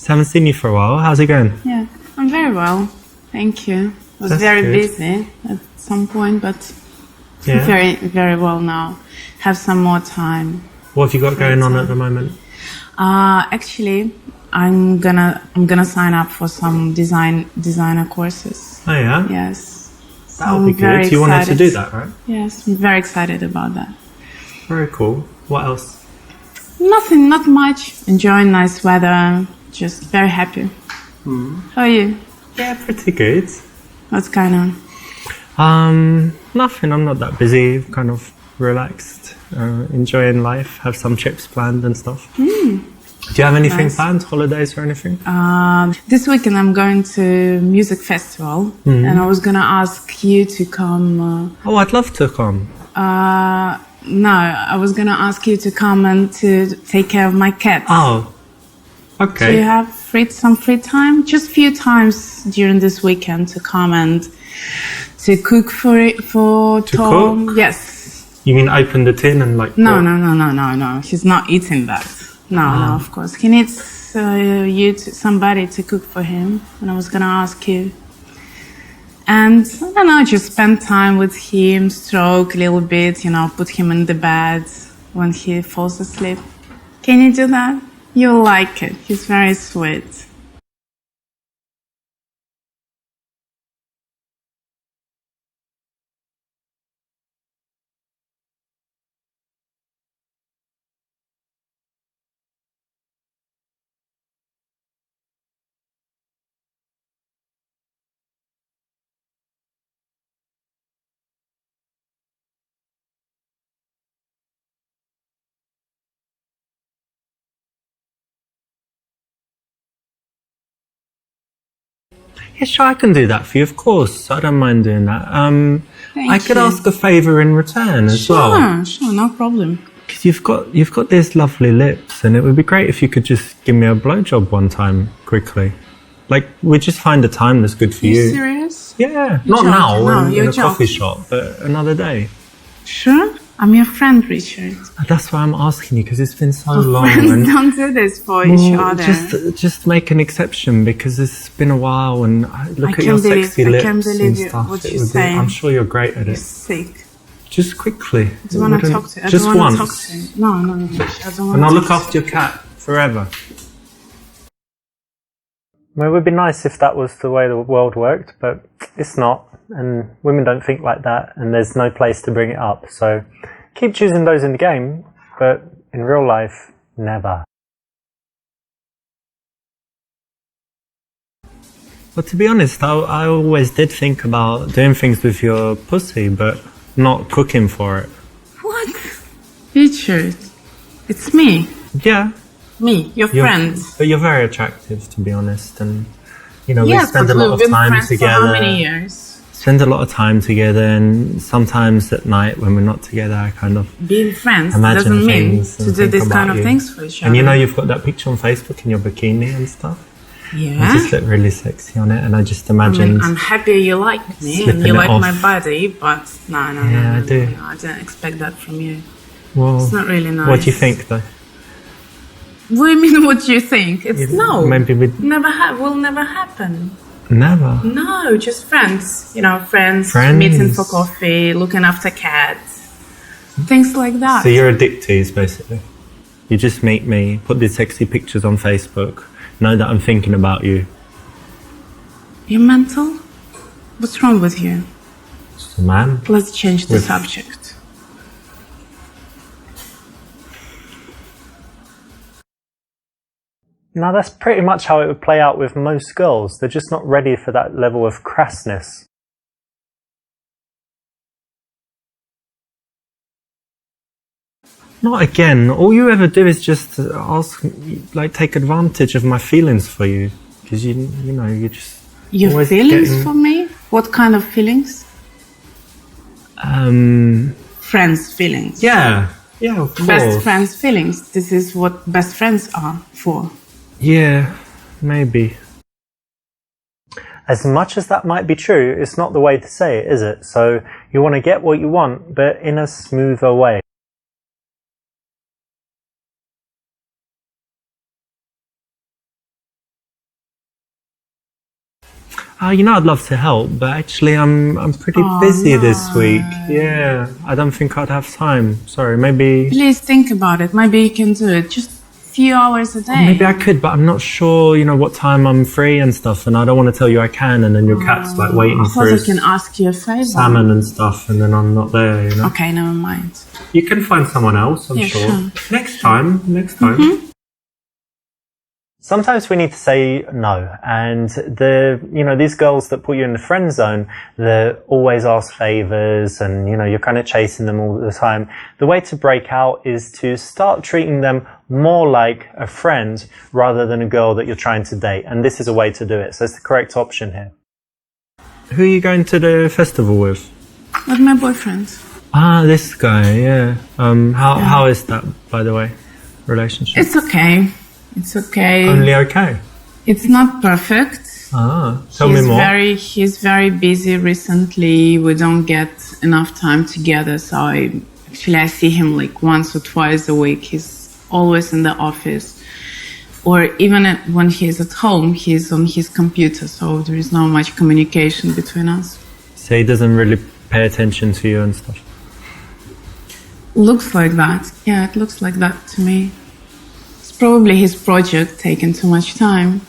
Haven't seen you for a while. How's it going? Yeah, I'm very well. Thank you. I was That's very good. busy at some point, but Yeah. very, very well now. Have some more time. What have you got going on at the moment? Actually, I'm gonna sign up for some designer courses. Oh yeah? Yes. So That would be I'm very good. You wanted to excited. do that, right? Yes, I'm very excited about that. Very cool. What else? Nothing, not much. Enjoying nice weather. Just very happy. How are you? Yeah, pretty good. What's going on? Nothing. I'm not that busy. Kind of relaxed, enjoying life. Have some trips planned and stuff. Do you have anything Nice. planned? Holidays or anything? This weekend I'm going to music festival, and I was gonna ask you to come. Oh, I'd love to come. No, I was gonna ask you to come and to take care of my cat. Oh, Do okay. you have some free time? Just few times during this weekend to come and to cook for To Tom. cook? Yes. You mean open the tin and like? No. He's not eating that. No, of course. He needs somebody to cook for him. And I was gonna ask you. And I don't know, just spend time with him, stroke a little bit, put him in the bed when he falls asleep. Can you do that? You'll like it. He's very sweet. Yeah, sure, I can do that for you, of course. I don't mind doing that. Thank I could you. ask a favour in return as well. Sure, no problem. Because you've got these lovely lips, and it would be great if you could just give me a blowjob one time, quickly. Like, we just find a time that's good for You you. serious? Yeah, You're not joking. now No, in you're a coffee joking. shop, but another day. Sure? I'm your friend, Richard. That's why I'm asking you, because it's been so long. Friends And don't do this for each well, other. just make an exception, because it's been a while, and look at can't your believe- sexy I lips can't believe and you- stuff. what It you're would be- saying. I'm sure you're great at You're it. sick. Just quickly. I don't want to Wouldn't- talk to you. I Just don't want to once. talk to you. No. I don't want And I'll to look talk after your cat forever. Well, it would be nice if that was the way the world worked, but it's not. And women don't think like that, and there's no place to bring it up. So keep choosing those in the game, but in real life, never. Well, to be honest, I always did think about doing things with your pussy, but not cooking for it. What? Richard, it's me. Yeah. Me, your You're- friend. But you're very attractive, to be honest, and we Yes, spend but a lot we've of been time friends together. for how many years? Spend a lot of time together, and sometimes at night when we're not together, I kind of Being friends imagine doesn't mean things to and do think this about kind of you. things for each other. And you know, you've got that picture on Facebook in your bikini and stuff. You Yeah. just look really sexy on it, and I just imagined. I'm happy you like me Slipping and you it like off. my body, but no, Yeah, I do. I didn't expect that from you. Well, It's not really nice. what do you think, though? What do you mean? What do you think? It's no. Maybe we'd Will never happen. never. No, just friends. Friends Friends. meeting for coffee, looking after cats, things like that. So you're a dick tease, basically. You just meet me, put these sexy pictures on Facebook, know that I'm thinking about you. You're mental? What's wrong with you? Just a man. Let's change the With- subject. Now that's pretty much how it would play out with most girls. They're just not ready for that level of crassness. Not again. All you ever do is just ask, like, take advantage of my feelings for you. Because you just Your always feelings getting- for me? What kind of feelings? Friends feelings. Yeah, of course. Best friends feelings. This is what best friends are for. Yeah, maybe. As much as that might be true, it's not the way to say it, is it? So you want to get what you want, but in a smoother way. I'd love to help, but actually I'm pretty busy this week. Yeah, I don't think I'd have time. Sorry, maybe... Please think about it. Maybe you can do it. Just a few hours a day. Maybe I could, but I'm not sure, what time I'm free and stuff, and I don't want to tell you I can, and then your cat's like waiting for his I can ask you a favor. salmon and stuff, and then I'm not there, Okay, never mind. You can find someone else, I'm sure. Next time. Mm-hmm. Sometimes we need to say no, and these girls that put you in the friend zone, they always ask favors, and you're kind of chasing them all the time. The way to break out is to start treating them more like a friend rather than a girl that you're trying to date, and this is a way to do it. So it's the correct option here. Who are you going to the festival with? With my boyfriend. This guy, yeah. How is that, by the way, relationship? It's okay. It's okay. Only okay? It's not perfect. Tell me more. He's very busy recently. We don't get enough time together. So I see him like once or twice a week. He's always in the office. Or even when he's at home, he's on his computer. So there is not much communication between us. So he doesn't really pay attention to you and stuff? Looks like that. Yeah, it looks like that to me. Probably his project taking too much time.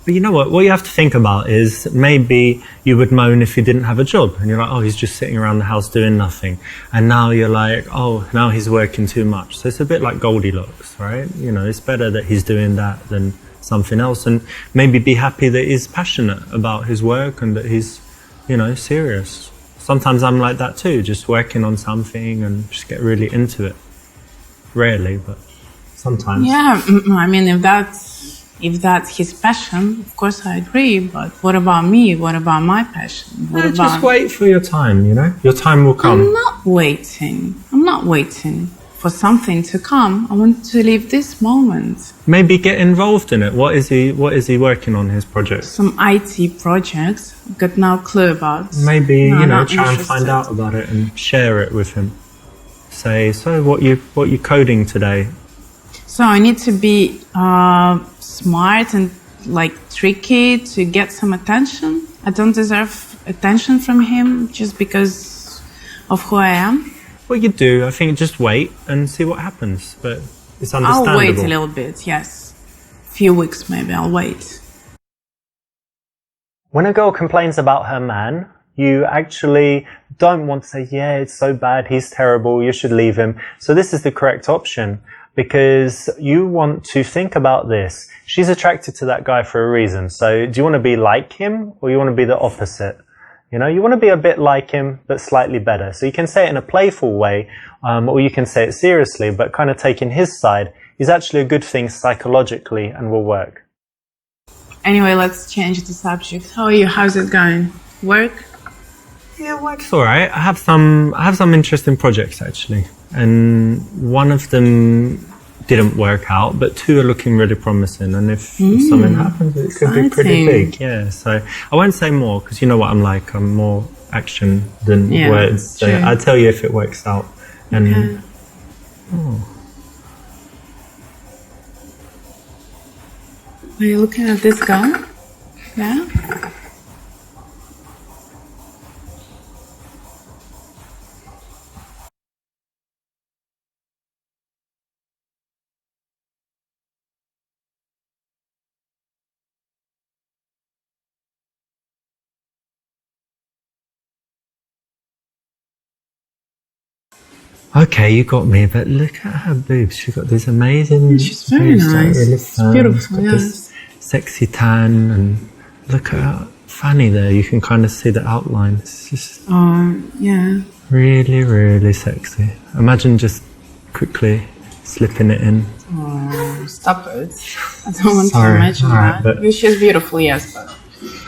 But you know what you have to think about is maybe you would moan if you didn't have a job, and you're like, oh, he's just sitting around the house doing nothing. And now you're like, oh, now he's working too much. So it's a bit like Goldilocks, right? It's better that he's doing that than something else, and maybe be happy that he's passionate about his work and that he's, serious. Sometimes I'm like that too, just working on something and just get really into it. Rarely, but sometimes. Yeah, I mean, if that's his passion, of course I agree. But what about me? What about my passion? Just wait for your time, Your time will come. I'm not waiting for something to come. I want to live this moment. Maybe get involved in it. What is he working on, his project? Some IT projects. I've got no clue about. Maybe, try and find out about it and share it with him. Say, so what you coding today? So I need to be smart and tricky to get some attention. I don't deserve attention from him just because of who I am. What you do, I think, just wait and see what happens. But it's understandable. I'll wait a little bit, yes. A few weeks maybe, I'll wait. When a girl complains about her man, you actually don't want to say, yeah, it's so bad, he's terrible, you should leave him. So this is the correct option, because you want to think about this. She's attracted to that guy for a reason. So do you want to be like him, or you want to be the opposite? You want to be a bit like him, but slightly better. So you can say it in a playful way, or you can say it seriously, but kind of taking his side is actually a good thing psychologically and will work. Anyway, let's change the subject. How are you? How's it going? Work? Yeah, work's all right. I have some interesting projects actually, and one of them didn't work out, but two are looking really promising. And if something happens, it could be pretty big. Yeah. So I won't say more because you know what I'm like. I'm more action than words. So I'll tell you if it works out. And okay. Are you looking at this guy? Yeah. Okay, you got me, but look at her boobs. She's got these amazing She's very boobs, nice. really It's beautiful, got yes. this sexy tan, and look at her fanny there. You can kind of see the outline. It's just yeah. really, really sexy. Imagine just quickly slipping it in. Oh, stop it. I don't want to Sorry. imagine Alright, that. but- She's beautiful, yes, but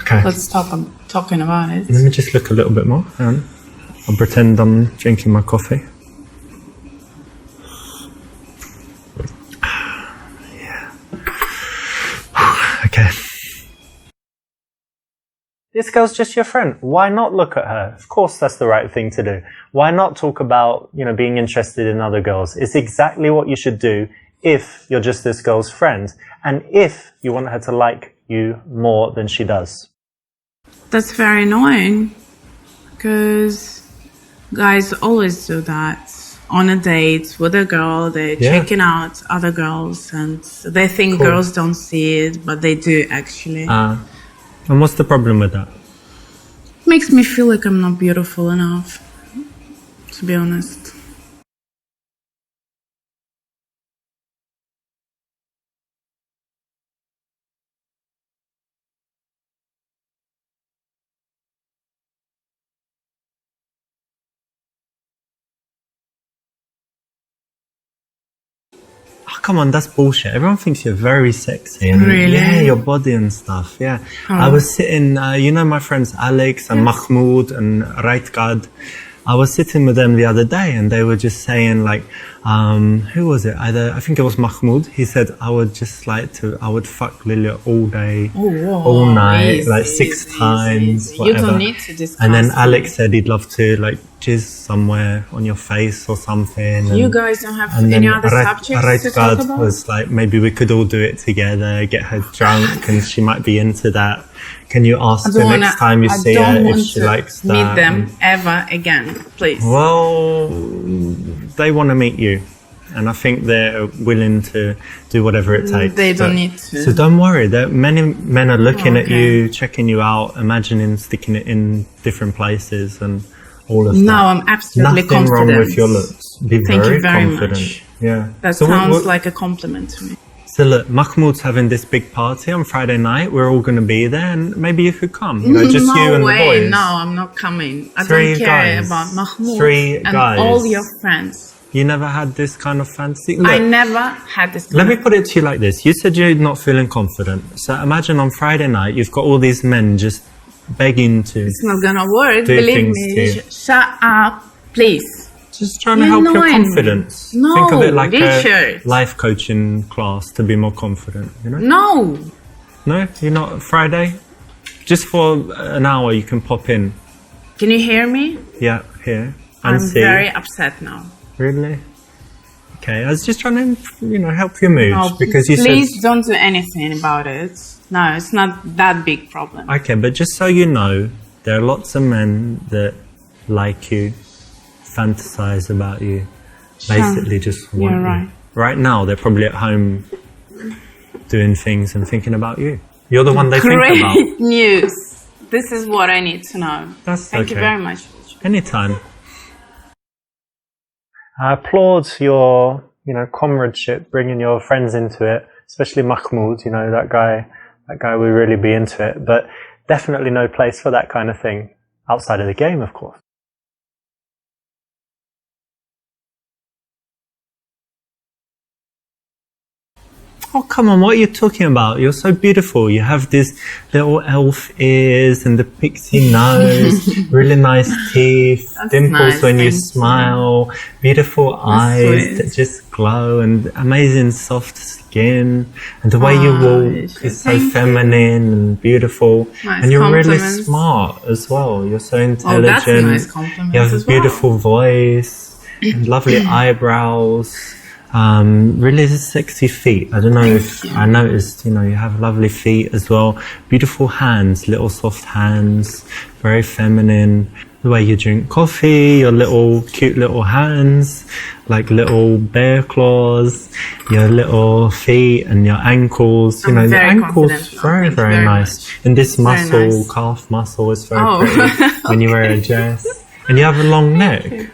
Okay, let's stop talking about it. let me just look a little bit more. Hang on. I'll pretend I'm drinking my coffee. Okay. This girl's just your friend. Why not look at her? Of course that's the right thing to do. Why not talk about, being interested in other girls? It's exactly what you should do if you're just this girl's friend and if you want her to like you more than she does. That's very annoying because guys always do that. On a date with a girl, they're checking out other girls and they think girls don't see it, but they do actually. And what's the problem with that? Makes me feel like I'm not beautiful enough, to be honest. Oh, come on, that's bullshit. Everyone thinks you're very sexy. And Really? Yeah, your body and stuff, yeah. I was sitting, my friends Alex and Mahmoud and Raitgad. I was sitting with them the other day and they were just saying like, who was it? I think it was Mahmoud. He said, I would fuck Lilia all day, all night, like 6 times, easy. whatever. You don't need to discuss. And then Alex said he'd love to like jizz somewhere on your face or something. You guys don't have And any then other subjects to talk about? was like, maybe we could all do it together, get her drunk, and she might be into that. Can you ask her next time you see her if she likes that? Meet them ever again, please. Well, they want to meet you, and I think they're willing to do whatever it takes. They don't need to. So don't worry. Many men are looking at Okay. you, checking you out, imagining sticking it in different places and all of that. No, I'm absolutely Nothing confident. wrong with your looks. Be Thank very you very confident. much. Yeah. That So sounds like a compliment to me. So look, Mahmoud's having this big party on Friday night. We're all going to be there, and maybe you could come. Just no you and way, the boys. no, I'm not coming. I 3 don't care guys. about Mahmoud 3 and guys. all your friends. You never had this kind of fantasy? Look, I never had this. let me put it to you like this. You said you're not feeling confident. So imagine on Friday night, you've got all these men just begging to... It's not gonna work. Do Believe things me. to you. Shut up, please. Just trying to help your annoying me. confidence. No, Think of it like Richard. a life coaching class to be more confident, No, No? You're not Friday? Just for an hour you can pop in. can you hear me? Yeah, here. And I'm see. very upset now. Really? Okay, I was just trying to, help your mood. No, because you please said... don't do anything about it. No, it's not that big problem. Okay, but just so you know, there are lots of men that like you, fantasize about you, basically just want You're you. right. Right now, they're probably at home doing things and thinking about you. You're the one they think about. Great news. This is what I need to know. That's Thank you okay. very much. Anytime. I applaud your, comradeship, bringing your friends into it, especially Mahmoud, that guy would really be into it, but definitely no place for that kind of thing outside of the game, of course. Oh, come on, what are you talking about? You're so beautiful. You have these little elf ears and the pixie nose, really nice teeth, That's dimples nice, when you thank you. smile, beautiful eyes sweet. that just glow, and amazing soft skin. And the way you walk is so thank you. feminine and beautiful. Nice and you're really compliments. smart as well. You're so Oh, intelligent. that's a nice compliment You have as a beautiful voice and lovely eyebrows. Really sexy feet. I don't know if I noticed, you have lovely feet as well. Beautiful hands, little soft hands, very feminine. The way you drink coffee, your little cute little hands, like little bear claws, your little feet and your ankles. I'm the very ankles, confident now. very, Thank you very very nice. much. And this Very muscle, nice. calf muscle is very Oh. pretty when you wear a dress. And you have a long neck.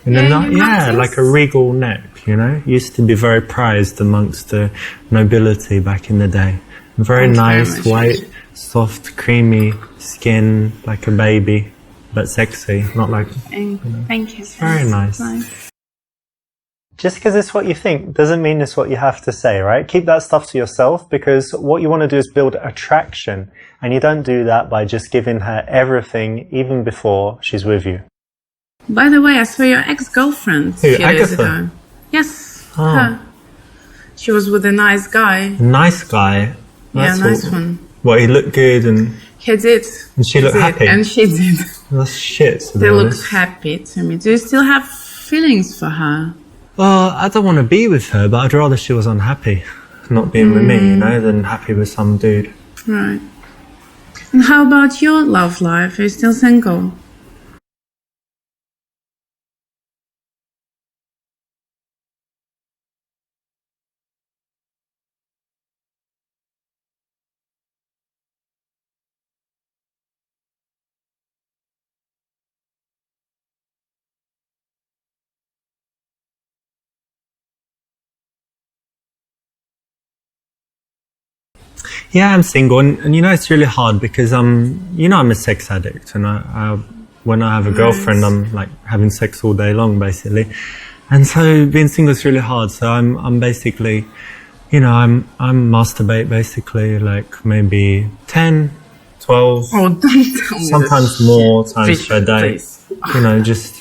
In yeah, like a regal neck, you know? Used to be very prized amongst the nobility back in the day. Very nice, white, soft, creamy skin, like a baby, but sexy, not like... Thank you. Very nice. Just because it's what you think doesn't mean it's what you have to say, right? Keep that stuff to yourself, because what you want to do is build attraction, and you don't do that by just giving her everything even before she's with you. By the way, I saw your ex-girlfriend a few days ago. Yes, her. She was with a nice guy. Nice guy? That's nice one. What, he looked good and... He did. And she looked happy? And she did. That's shit, to be They honest. looked happy to me. Do you still have feelings for her? Well, I don't want to be with her, but I'd rather she was unhappy not being with me, you know, than happy with some dude. Right. And how about your love life? Are you still single? Yeah, I'm single, and you know, it's really hard because you know, I'm a sex addict, and when I have a girlfriend, I'm like having sex all day long, basically, and so being single is really hard. So I'm basically, you know, I'm masturbate basically like maybe 10, 12, sometimes more times per day. You know, just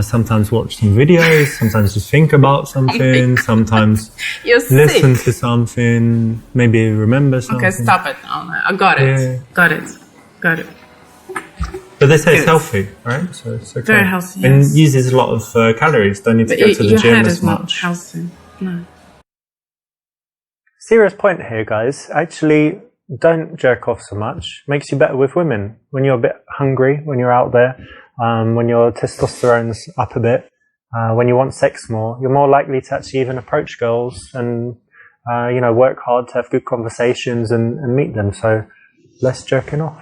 sometimes watch some videos, sometimes just think about something, sometimes listen to something, maybe remember something. Okay, stop it. Oh, I got it. Yeah. Got it. But they say it's healthy, right? So it's okay. Very healthy, and yes. uses a lot of calories. Don't need to go to the gym as much. Your head is not healthy. No. Serious point here, guys. Actually, don't jerk off so much. Makes you better with women. When you're a bit hungry, when you're out there, when your testosterone's up a bit, when you want sex more, you're more likely to actually even approach girls and, you know, work hard to have good conversations and meet them. So less jerking off.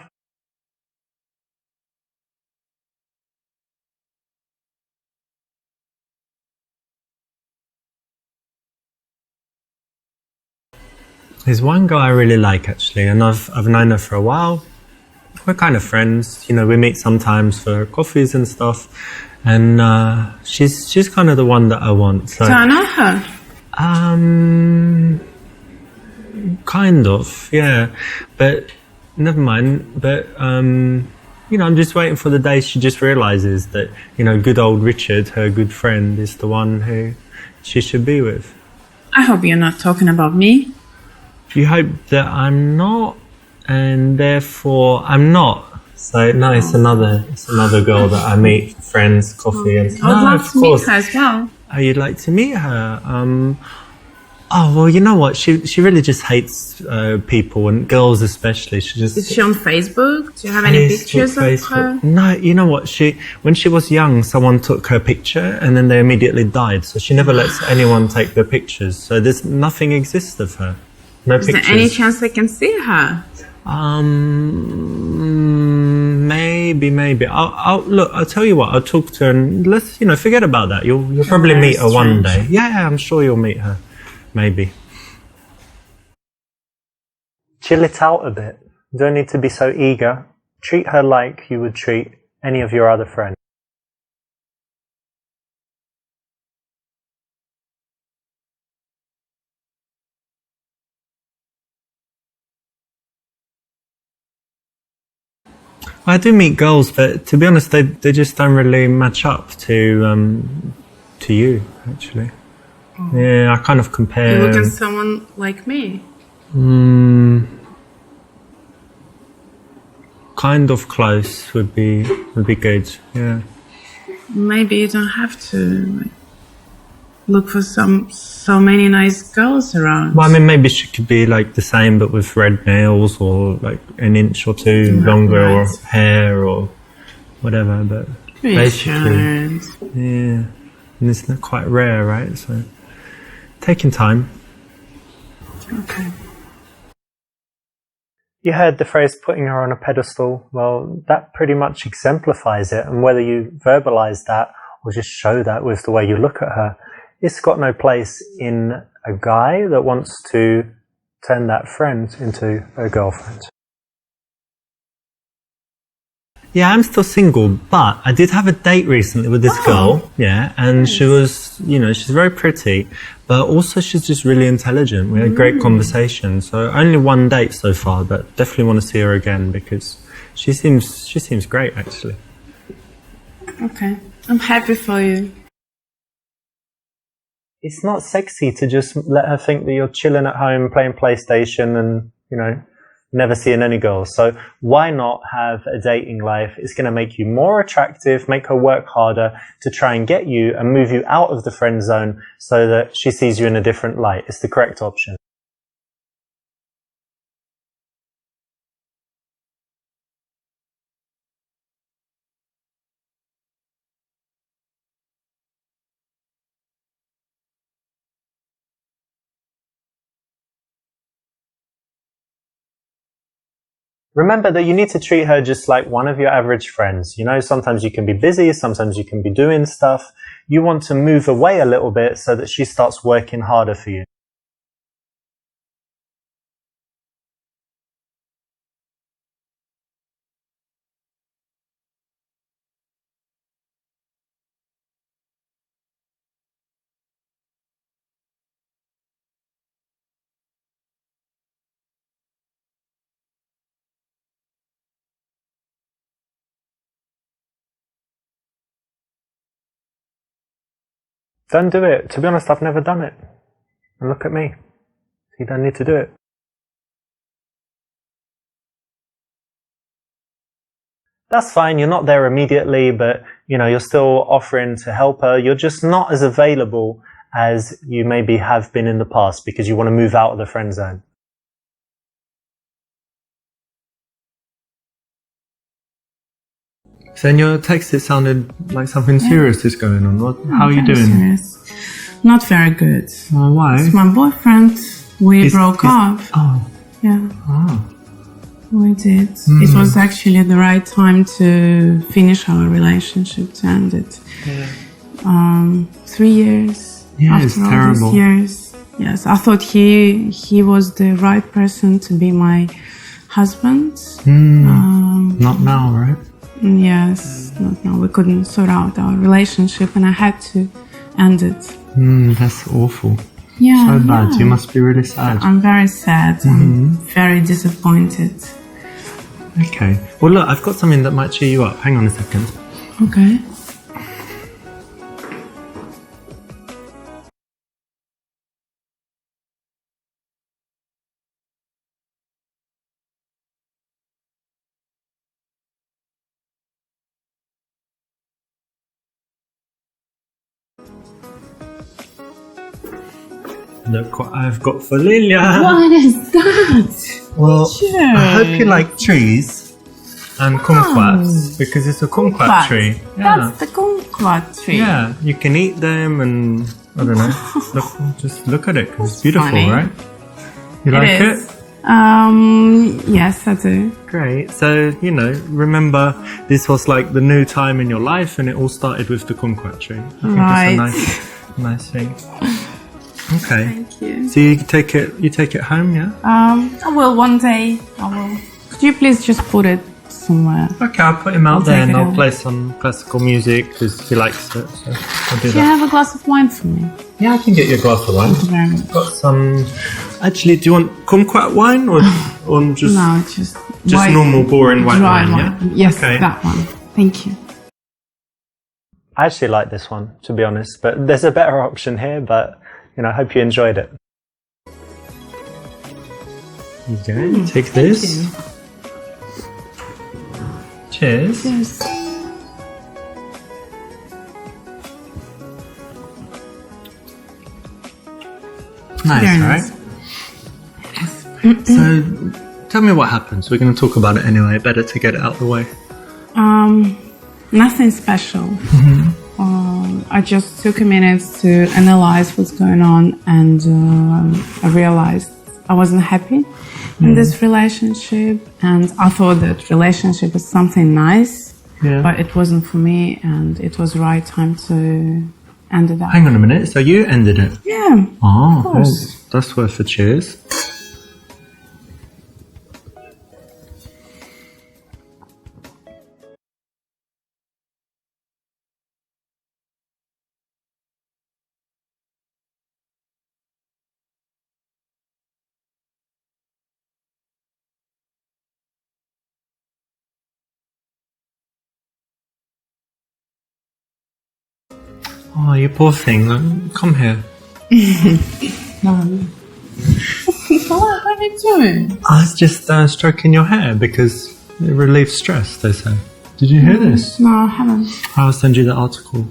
There's one girl I really like, actually, and I've known her for a while. We're kind of friends, you know, we meet sometimes for coffees and stuff, and she's kind of the one that I want. So I know her? Kind of, yeah, but never mind. But you know, I'm just waiting for the day she just realises that, you know, good old Richard, her good friend, is the one who she should be with. I hope you're not talking about me. You hope that I'm not, and therefore I'm not. So no, it's another girl that I meet, friends, coffee, and I'd love to meet her as well. Oh, you'd like to meet her? Oh well, you know what? She really just hates people, and girls especially. Is she on Facebook? Do you have any pictures of her? No, you know what? When she was young, someone took her picture, and then they immediately died. So she never lets anyone take their pictures. So there's nothing exists of her. No pictures. Is there any chance I can see her? Maybe. I'll tell you what. I'll talk to her, and let's, you know, forget about that. You'll probably meet her one day. Yeah, I'm sure you'll meet her. Maybe. Chill it out a bit. You don't need to be so eager. Treat her like you would treat any of your other friends. I do meet girls, but to be honest, they just don't really match up to you, actually. Oh. Yeah, I kind of compare. You look at someone like me. Kind of close would be good. Yeah. Maybe you don't have to look for so many nice girls around. Well, I mean, maybe she could be like the same, but with red nails, or like an inch or two longer, or hair, or whatever. But basically, yeah, and it's not quite rare, right? So taking time. Okay. You heard the phrase "putting her on a pedestal." Well, that pretty much exemplifies it, and whether you verbalize that or just show that with the way you look at her. It's got no place in a guy that wants to turn that friend into a girlfriend. Yeah, I'm still single, but I did have a date recently with this girl, and she was, she's very pretty, but also she's just really intelligent. We had a great conversation, so only one date so far, but definitely want to see her again because she seems great, actually. Okay, I'm happy for you. It's not sexy to just let her think that you're chilling at home playing PlayStation and, never seeing any girls. So why not have a dating life? It's going to make you more attractive, make her work harder to try and get you and move you out of the friend zone so that she sees you in a different light. It's the correct option. Remember that you need to treat her just like one of your average friends. Sometimes you can be busy, sometimes you can be doing stuff. You want to move away a little bit so that she starts working harder for you. Don't do it. To be honest, I've never done it. And look at me. You don't need to do it. That's fine. You're not there immediately, but you're still offering to help her. You're just not as available as you maybe have been in the past because you want to move out of the friend zone. So in your text, it sounded like something serious is going on. How are you doing? Serious. Not very good. Why? It's my boyfriend. We broke up. Oh. Yeah. Oh. We did. It was actually the right time to finish our relationship, to end it. Yeah. 3 years. Yeah, after it's all terrible. These years. Yes, I thought he was the right person to be my husband. Not now, right? Yes, not now. We couldn't sort out our relationship and I had to end it. That's awful. Yeah. So bad. You must be really sad. I'm very sad. I'm very disappointed. Okay. Well, look, I've got something that might cheer you up. Hang on a second. Okay. Look what I've got for Lilia. What is that? Well, I hope you like trees and kumquats because it's a kumquat tree. Yeah. That's the kumquat tree. Yeah, you can eat them and I don't know. Just look at it because it's beautiful, funny. right? You like it? Yes, I do. Great. So, remember this was like the new time in your life and it all started with the kumquat tree. I think it's a nice thing. Okay. Thank you. So you take it home, yeah? I will one day. I will. Could you please just put it somewhere? Okay, I'll put him out there and I'll home. play some classical music because he likes it. So I'll do Do you that. have a glass of wine for me? Yeah, I can get you a glass of wine. Thank you very much. Got some. Actually, do you want kumquat wine or just No, just white, normal boring white dry wine? Yeah. Yes, Okay. that one. Thank you. I actually like this one, to be honest, but there's a better option here. But I hope you enjoyed it. Okay, take this. You. Cheers. Yes. Nice, Very right? nice. So, tell me what happens. We're going to talk about it anyway. Better to get it out of the way. Nothing special. I just took a minute to analyze what's going on, and I realized I wasn't happy in this relationship, and I thought that relationship was something nice. Yeah. But it wasn't for me, and it was the right time to end it up. Hang on a minute, so you ended it? Yeah, Oh, of course. that's worth a cheers. Oh, you poor thing. Come here. No. What are you doing? I was just stroking your hair because it relieves stress, they say. Did you hear this? No, I haven't. I'll send you the article.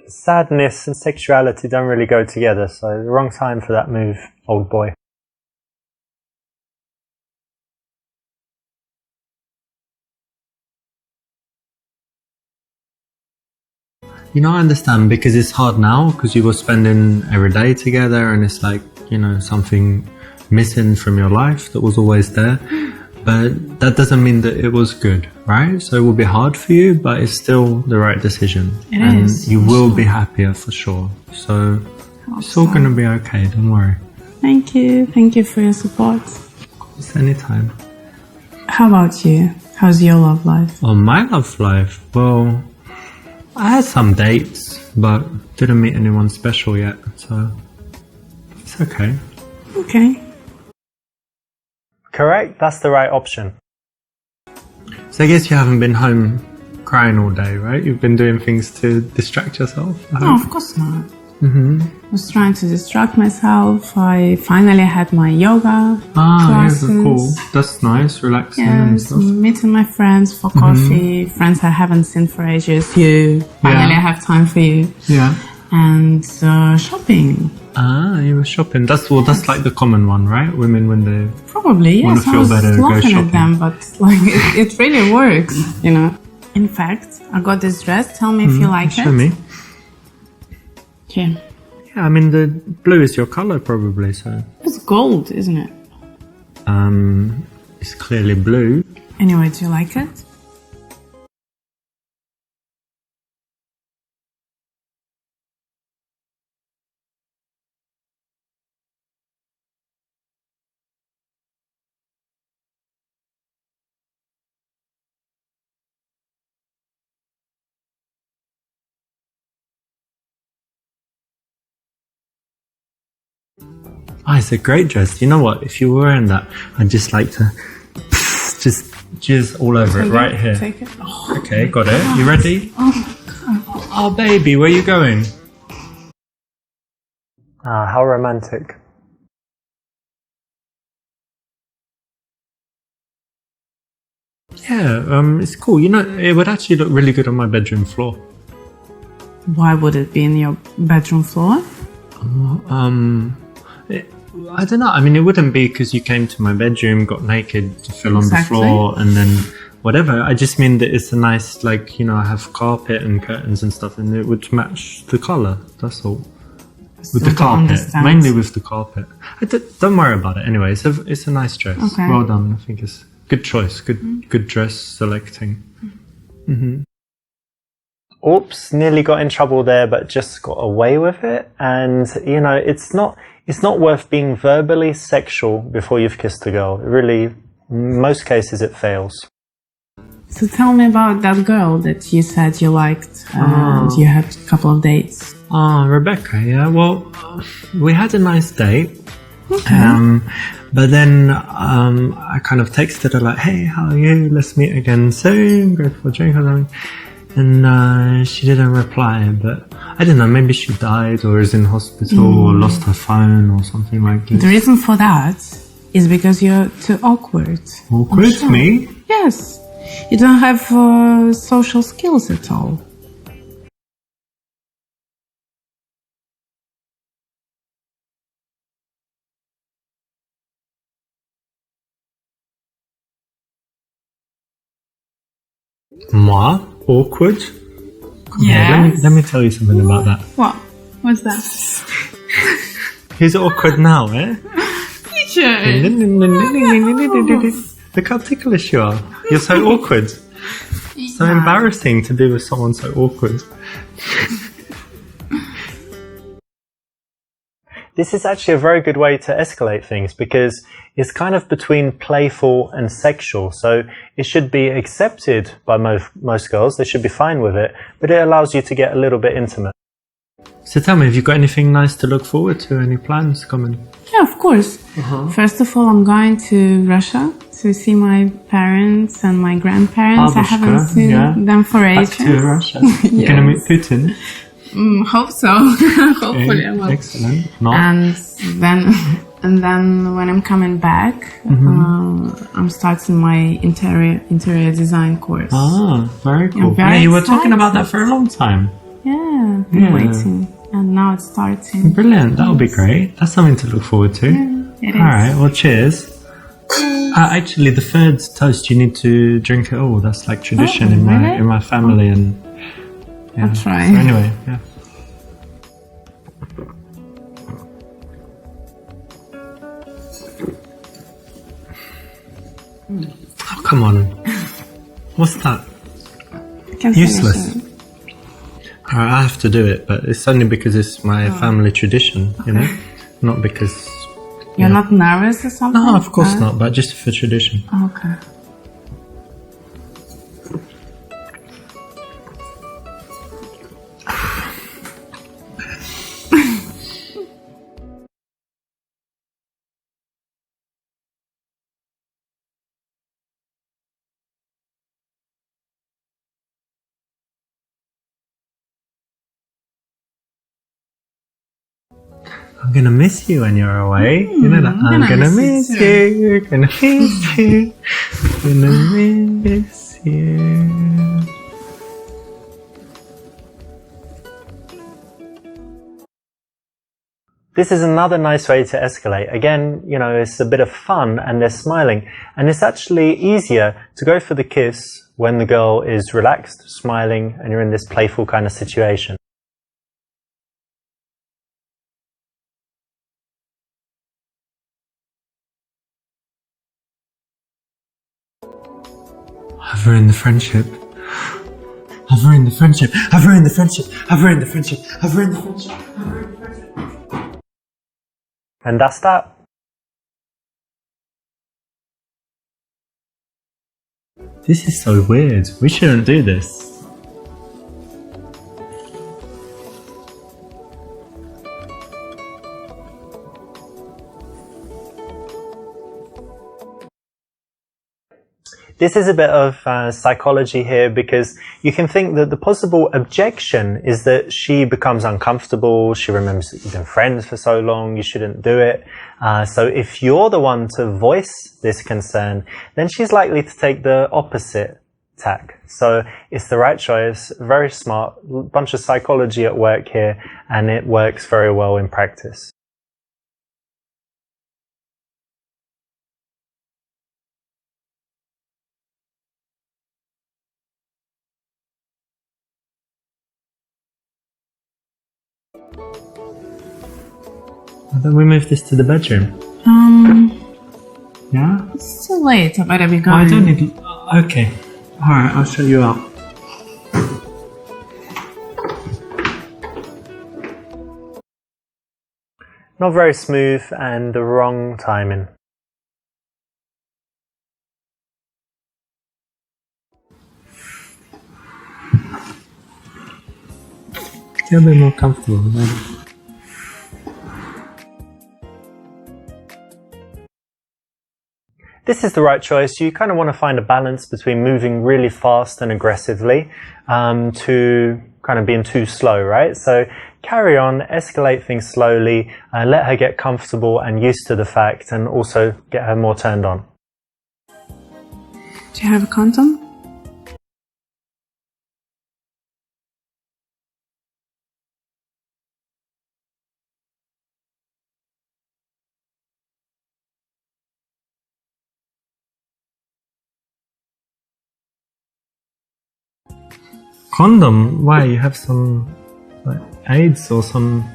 Sadness and sexuality don't really go together, so the wrong time for that move, old boy. You know, I understand because it's hard now because you were spending every day together and it's like, you know, something missing from your life that was always there. But that doesn't mean that it was good, right? So it will be hard for you, but it's still the right decision. It and is, you for will sure. be happier for sure. So it's all going to be okay, don't worry. Thank you. Thank you for your support. It's anytime. How about you? How's your love life? Oh, my love life? Well, I had some dates, but didn't meet anyone special yet, so it's okay. Okay. Correct, that's the right option. So I guess you haven't been home crying all day, right? You've been doing things to distract yourself? No, of course not. I was trying to distract myself. I finally had my yoga classes. Yeah, cool. That's nice, relaxing and Yes, stuff. meeting my friends for coffee. Friends I haven't seen for ages. You. Finally I have time for you. Yeah. And shopping. Ah, you were shopping. That's like the common one, right? Women when they... Probably, Wanna yes. I feel was better, go laughing shopping. at them, but like it really works, you know. In fact, I got this dress. Tell me if you like it. Show me. Here. Yeah, I mean, the blue is your colour probably, so... It's gold, isn't it? It's clearly blue. Anyway, do you like it? Oh, it's a great dress. You know what? If you were wearing that, I'd just like to just jizz all over it right here. Take it. Oh, Okay, got it. You ready? Oh, baby, where are you going? Ah, how romantic. Yeah, it's cool. You know, it would actually look really good on my bedroom floor. why would it be in your bedroom floor? I don't know. I mean, it wouldn't be because you came to my bedroom, got naked, fell on the Exactly. floor, and then whatever. I just mean that it's a nice, like, you know, I have carpet and curtains and stuff, and it would match the colour. That's all. With the Still don't carpet, understand. mainly with the carpet. Don't worry about it. Anyway, it's a nice dress. Okay. Well done. I think it's good choice. Good dress selecting. Oops, nearly got in trouble there, but just got away with it. And you know, it's not worth being verbally sexual before you've kissed a girl. It really, in most cases, it fails. So tell me about that girl that you said you liked and you had a couple of dates. Rebecca, yeah. Well, we had a nice date. Okay. But then I kind of texted her like, hey, how are you? Let's meet again soon. Go for a drink or something. And she didn't reply, but I don't know, maybe she died or is in hospital or lost her phone or something like this. The reason for that is because you're too awkward. Awkward? I'm sure. Me? Yes. You don't have social skills at all. Moi? Awkward? Come here, Yes. let me tell you something about that. What? What's that? He's awkward now, eh? You pictures. Look how ticklish you are. You're so awkward. So embarrassing to be with someone so awkward. This is actually a very good way to escalate things because it's kind of between playful and sexual. So it should be accepted by most girls. They should be fine with it, but it allows you to get a little bit intimate. So tell me, have you got anything nice to look forward to? Any plans coming? Yeah, of course. First of all, I'm going to Russia to see my parents and my grandparents. I haven't seen them for ages. Back to Russia. You're going to meet Putin? Hope so. Hopefully I will. Excellent. Not. And then when I'm coming back, I'm starting my interior design course. Ah, very cool. Very you were talking about that for a long time. Yeah, I've been waiting. And now it's starting. Brilliant. That'll be great. That's something to look forward to. Yeah, it is. All right. Well, cheers. Actually, the third toast, you need to drink it all. That's like tradition in my family. And yeah. I'll try. So anyway, yeah. Oh, come on. What's that? Useless. I have to do it, but it's only because it's my family tradition, you know? Not because... You're not nervous or something? No, of course not, but just for tradition. Okay. I'm gonna miss you when you're away. You know that? I'm gonna miss you. Gonna miss you. Gonna miss you. This is another nice way to escalate. Again, you know, it's a bit of fun and they're smiling. And it's actually easier to go for the kiss when the girl is relaxed, smiling, and you're in this playful kind of situation. I've ruined the friendship. I've ruined the friendship. I've ruined the friendship. I've ruined the friendship. I've ruined the friendship. I've ruined the friendship. And that's that. This is so weird. We shouldn't do this. This is a bit of psychology here because you can think that the possible objection is that she becomes uncomfortable, she remembers that you've been friends for so long, you shouldn't do it. So if you're the one to voice this concern, then she's likely to take the opposite tack. So it's the right choice, very smart, bunch of psychology at work here, and it works very well in practice. Why don't we move this to the bedroom? Yeah? It's too late. I better be going. I don't need... Okay. Alright, I'll show you out. Not very smooth and the wrong timing. Get a bit more comfortable, maybe. This is the right choice. You kind of want to find a balance between moving really fast and aggressively to kind of being too slow, right? So carry on, escalate things slowly, let her get comfortable and used to the fact, and also get her more turned on. Do you have a condom? Condom? Why? You have some like AIDS or some...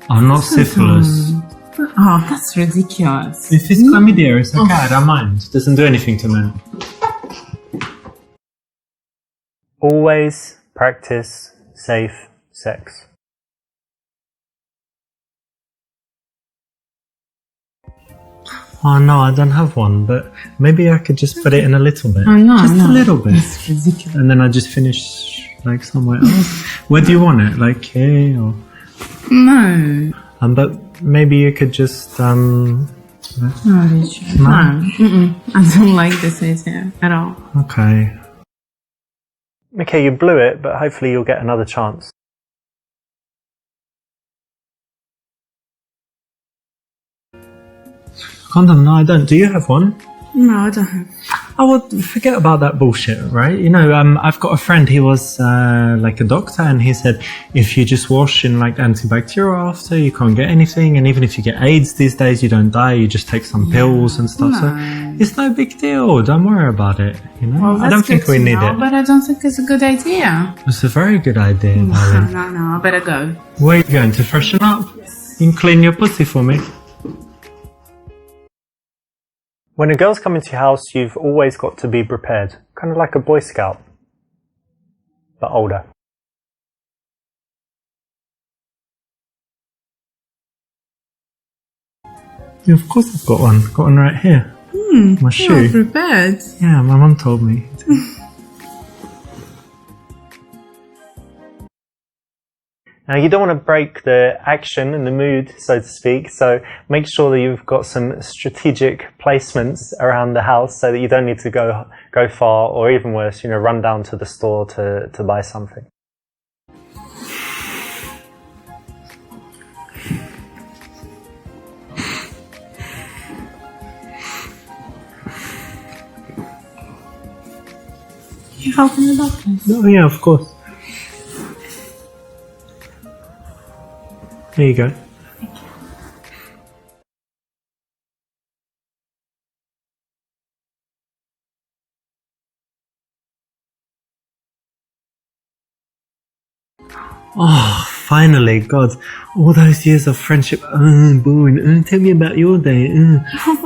Oh, not syphilis. Oh, that's ridiculous. If it's chlamydia, it's okay, I don't mind. It doesn't do anything to men. Always practice safe sex. Oh no, I don't have one, but maybe I could just put it in a little bit. Oh, no, just no. a little bit. It's ridiculous. And then I just finish like somewhere else. Where do you want it? Like here or? No. But maybe you could just No, Richard. No. I don't like this idea at all. Okay. Okay, you blew it, but hopefully you'll get another chance. Condom? No, I don't. Do you have one? No, I don't have. Oh, well, forget about that bullshit, right? You know, I've got a friend, he was like a doctor, and he said if you just wash in like antibacterial after, you can't get anything, and even if you get AIDS these days, you don't die, you just take some pills and stuff, so it's no big deal, don't worry about it, you know? Well, I don't think we need it. But I don't think it's a good idea. It's a very good idea, darling. No, I better go. Where are you going, to freshen up? You can clean your pussy for me. When a girl's coming to your house, you've always got to be prepared. Kind of like a Boy Scout, but older. Yeah, of course I've got one. Got one right here. My shoe. You're prepared. Yeah, my mum told me. Now, you don't want to break the action and the mood, so to speak, so make sure that you've got some strategic placements around the house so that you don't need to go far, or even worse, you know, run down to the store to buy something. You helping with that, please? Oh, yeah, of course. There you go. Thank you. Oh, finally, God, all those years of friendship, boring, tell me about your day,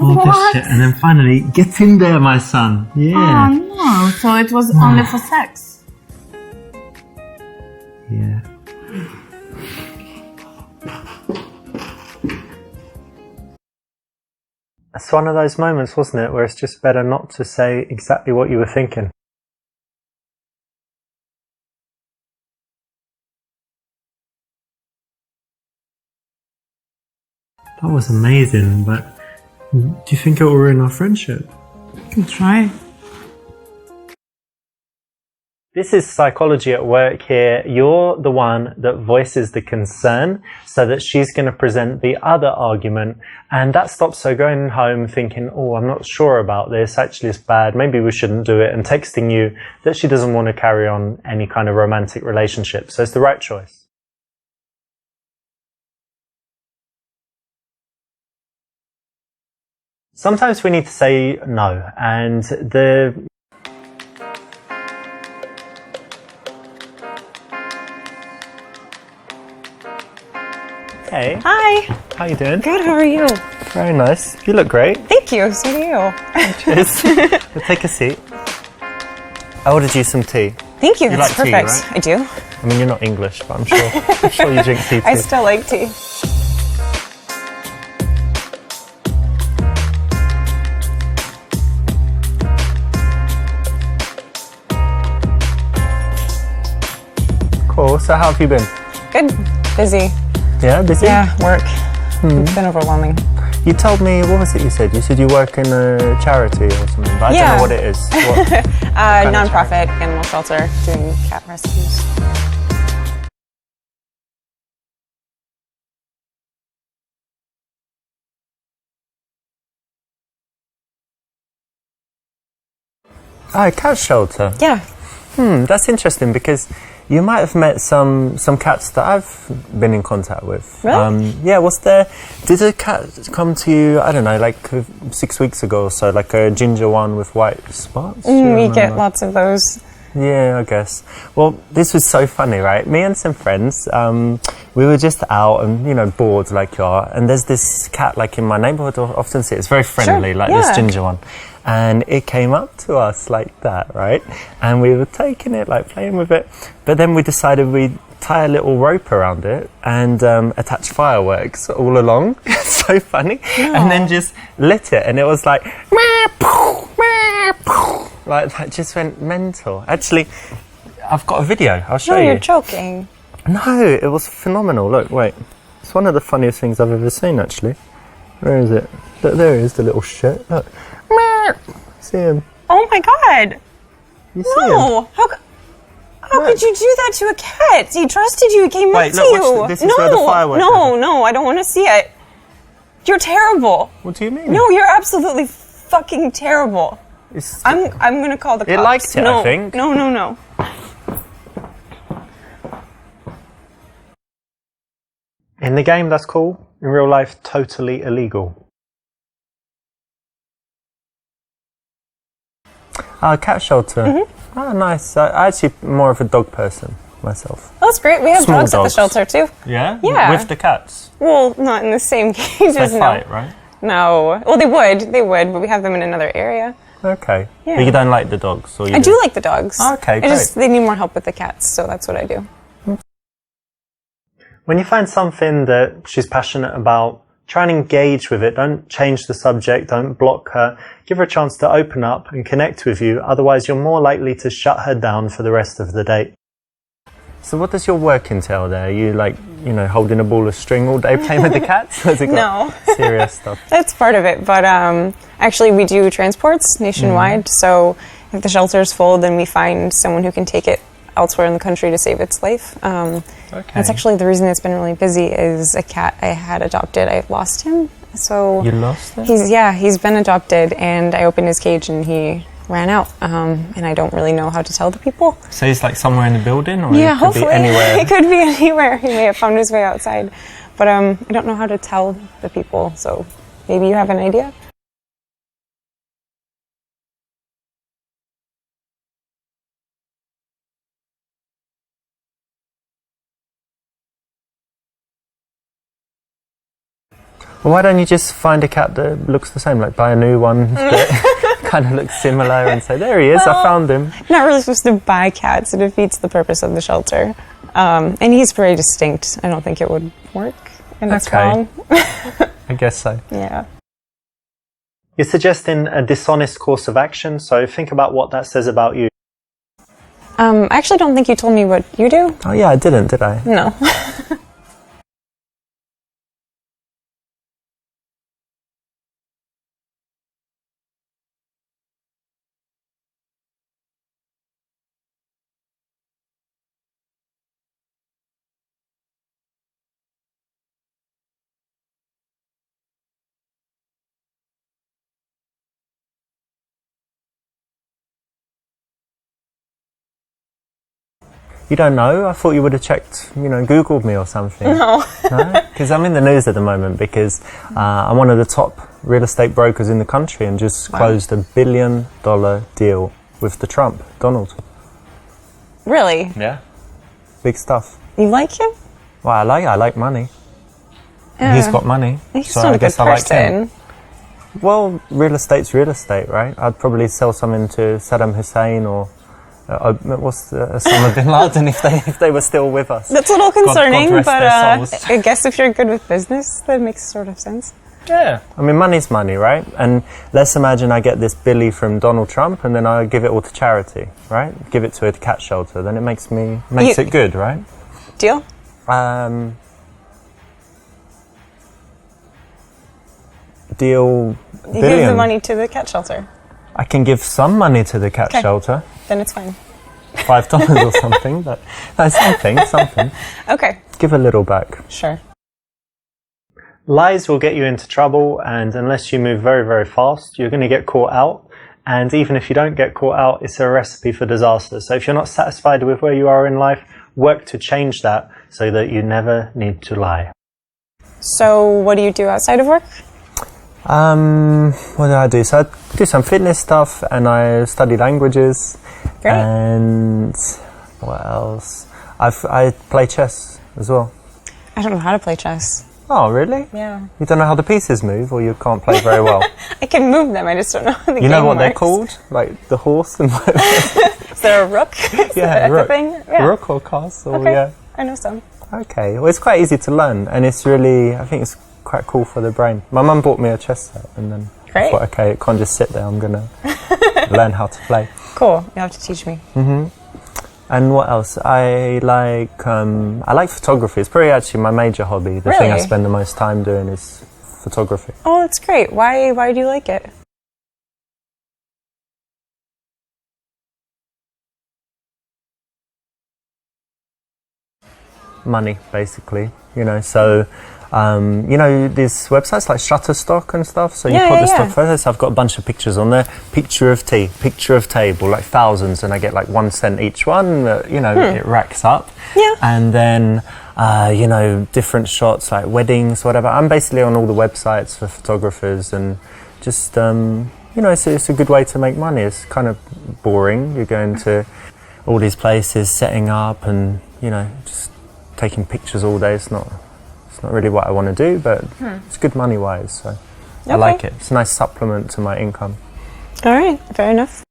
all this shit, and then finally, get in there, my son, yeah. Oh no, so it was only for sex? Yeah. It's one of those moments, wasn't it, where it's just better not to say exactly what you were thinking. That was amazing, but do you think it will ruin our friendship? You can try. This is psychology at work here. You're the one that voices the concern so that she's going to present the other argument, and that stops her going home thinking, oh, I'm not sure about this, actually it's bad, maybe we shouldn't do it, and texting you that she doesn't want to carry on any kind of romantic relationship. So it's the right choice. Sometimes we need to say no, and Hey. Hi. How you doing? Good, how are you? Very nice. You look great. Thank you, so do you. Cheers. We'll take a seat. I ordered you some tea. Thank you, like that's tea, perfect. right? I do. I mean, you're not English, but I'm sure you drink tea too. I still like tea. Cool. So how have you been? Good. Busy. Yeah, busy? Yeah, work. It's been overwhelming. You told me, what was it you said? You said you work in a charity or something, but I don't know what it is. What kind of Nonprofit animal shelter doing cat rescues. Oh, a cat shelter. Yeah. That's interesting because you might have met some cats that I've been in contact with. Really? Yeah, did a cat come to you, I don't know, like 6 weeks ago or so, like a ginger one with white spots? We get lots of those. Yeah, I guess. Well, this was so funny, right? Me and some friends, we were just out and, you know, bored like you are. And there's this cat, like in my neighborhood, I often see it. It's very friendly, like this ginger one. And it came up to us like that, right? And we were taking it, like playing with it. But then we decided we'd tie a little rope around it and attach fireworks all along. It's so funny. And then just lit it. And it was like, like that just went mental. Actually, I've got a video. I'll show you. No, you're joking. No, it was phenomenal. Look, wait. It's one of the funniest things I've ever seen, actually. Where is it? Look, there he is, the little shit. Look. See him? Oh my god. You see him? No. How could you do that to a cat? He trusted you. He came up to you. Watch this is where the firework no, I don't want to see it. You're terrible. What do you mean? No, you're absolutely fucking terrible. I'm gonna call the cops. It liked it, no, I think. No. In the game, that's cool. In real life, totally illegal. Cat shelter. Oh, nice. I'm actually more of a dog person myself. Oh, that's great. We have Small dogs at the shelter too. Yeah? Yeah. With the cats? Well, not in the same cages. They fight, right? No. Well, they would, but we have them in another area. Okay. Yeah. But you don't like the dogs? Or you I do like the dogs. Okay, great. They need more help with the cats, so that's what I do. When you find something that she's passionate about, try and engage with it. Don't change the subject. Don't block her. Give her a chance to open up and connect with you. Otherwise, you're more likely to shut her down for the rest of the date. So what does your work entail there? Are you like, you know, holding a ball of string all day playing with the cats? Has it got serious stuff? That's part of it, but actually we do transports nationwide, so if the shelter's full, then we find someone who can take it elsewhere in the country to save its life. That's actually the reason it's been really busy is a cat I had adopted. I lost him. So you lost him? He's been adopted, and I opened his cage and he ran out, and I don't really know how to tell the people. So he's like somewhere in the building, or yeah, it could hopefully be anywhere? It could be anywhere. He may have found his way outside, but I don't know how to tell the people. So maybe you have an idea. Well, why don't you just find a cat that looks the same, like buy a new one that kind of looks similar and say, there he is, I found him. Not really supposed to buy cats. It defeats the purpose of the shelter. And he's very distinct. I don't think it would work. And it's wrong. I guess so. Yeah. You're suggesting a dishonest course of action, so think about what that says about you. I actually don't think you told me what you do. Oh yeah, I didn't, did I? No. You don't know? I thought you would have checked, you know, Googled me or something. No. No? Because I'm in the news at the moment because I'm one of the top real estate brokers in the country and just closed $1 billion deal with the Trump, Donald. Really? Yeah. Big stuff. You like him? Well, I like money. Yeah. He's got money. He's so not I a good guess I like him. person. Well, real estate's real estate, right? I'd probably sell something to Saddam Hussein or Osama bin Laden if they were still with us. That's a little concerning, God rest but their souls. I guess if you're good with business, that makes sort of sense. Yeah. I mean, money's money, right? And let's imagine I get this Billy from Donald Trump and then I give it all to charity, right? Give it to a cat shelter. Then it makes it good, right? Deal? Deal. You give the money to the cat shelter. I can give some money to the cat shelter. Then it's fine. $5 or something, but something. Okay. Give a little back. Sure. Lies will get you into trouble, and unless you move very, very fast, you're going to get caught out. And even if you don't get caught out, it's a recipe for disaster. So if you're not satisfied with where you are in life, work to change that so that you never need to lie. So what do you do outside of work? What do I do? So I do some fitness stuff and I study languages Great. And what else? I play chess as well. I don't know how to play chess. Oh, really? Yeah. You don't know how the pieces move, or you can't play very well? I can move them, I just don't know how the You know game what they're works. called? Like the horse and Is there a rook? yeah, That's rook. a thing? Yeah. Rook or castle, Okay. yeah. I know some. Okay, well, it's quite easy to learn, and it's really, I think it's quite cool for the brain. My mum bought me a chess set, and then I Great. thought, okay, it can't just sit there, I'm going to learn how to play. Cool. You'll have to teach me. And what else? I like photography. It's probably actually my major hobby. The thing I Really? spend the most time doing is photography. Oh, that's great. Why do you like it? Money, basically, you know, so you know, these websites like Shutterstock and stuff, so you Yeah, put yeah, the stock yeah. photos. I've got a bunch of pictures on there, picture of tea, picture of table, like thousands, and I get like 1 cent each one, you know, it racks up. Yeah. And then you know, different shots like weddings, whatever. I'm basically on all the websites for photographers, and just you know, it's a good way to make money. It's kind of boring, you're going to all these places, setting up, and you know, just taking pictures all day. It's not really what I want to do, but it's good money wise, so I like it. It's a nice supplement to my income. All right. Fair enough.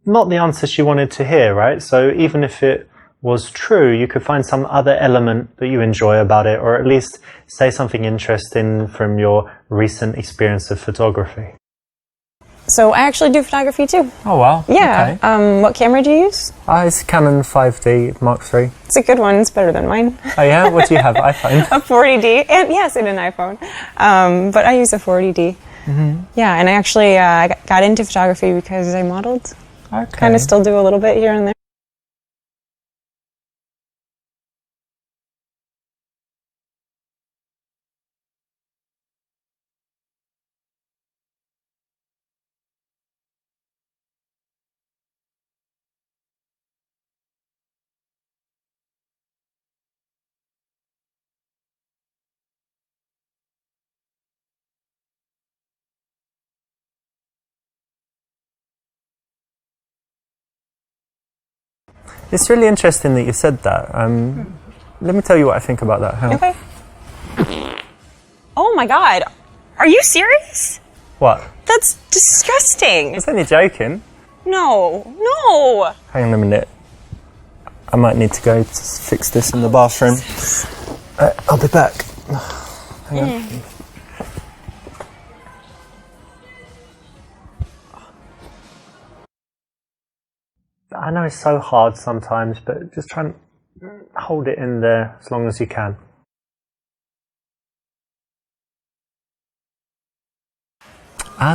Not the answer she wanted to hear, right? So even if it was true, you could find some other element that you enjoy about it, or at least say something interesting from your recent experience of photography. So I actually do photography too. Oh wow. Yeah. Okay. What camera do you use? It's Canon 5D Mark III. It's a good one. It's better than mine. Oh yeah? What do you have? iPhone? A 40D, and yes, and an iPhone. But I use a 40D. Yeah, and I actually got into photography because I modeled. Okay. Kind of still do a little bit here and there. It's really interesting that you said that. Let me tell you what I think about that. Hang on. Okay. Oh my God. Are you serious? What? That's disgusting. I was only joking. No. Hang on a minute. I might need to go to fix this in the bathroom. I'll be back. Hang on. I know it's so hard sometimes, but just try and hold it in there as long as you can.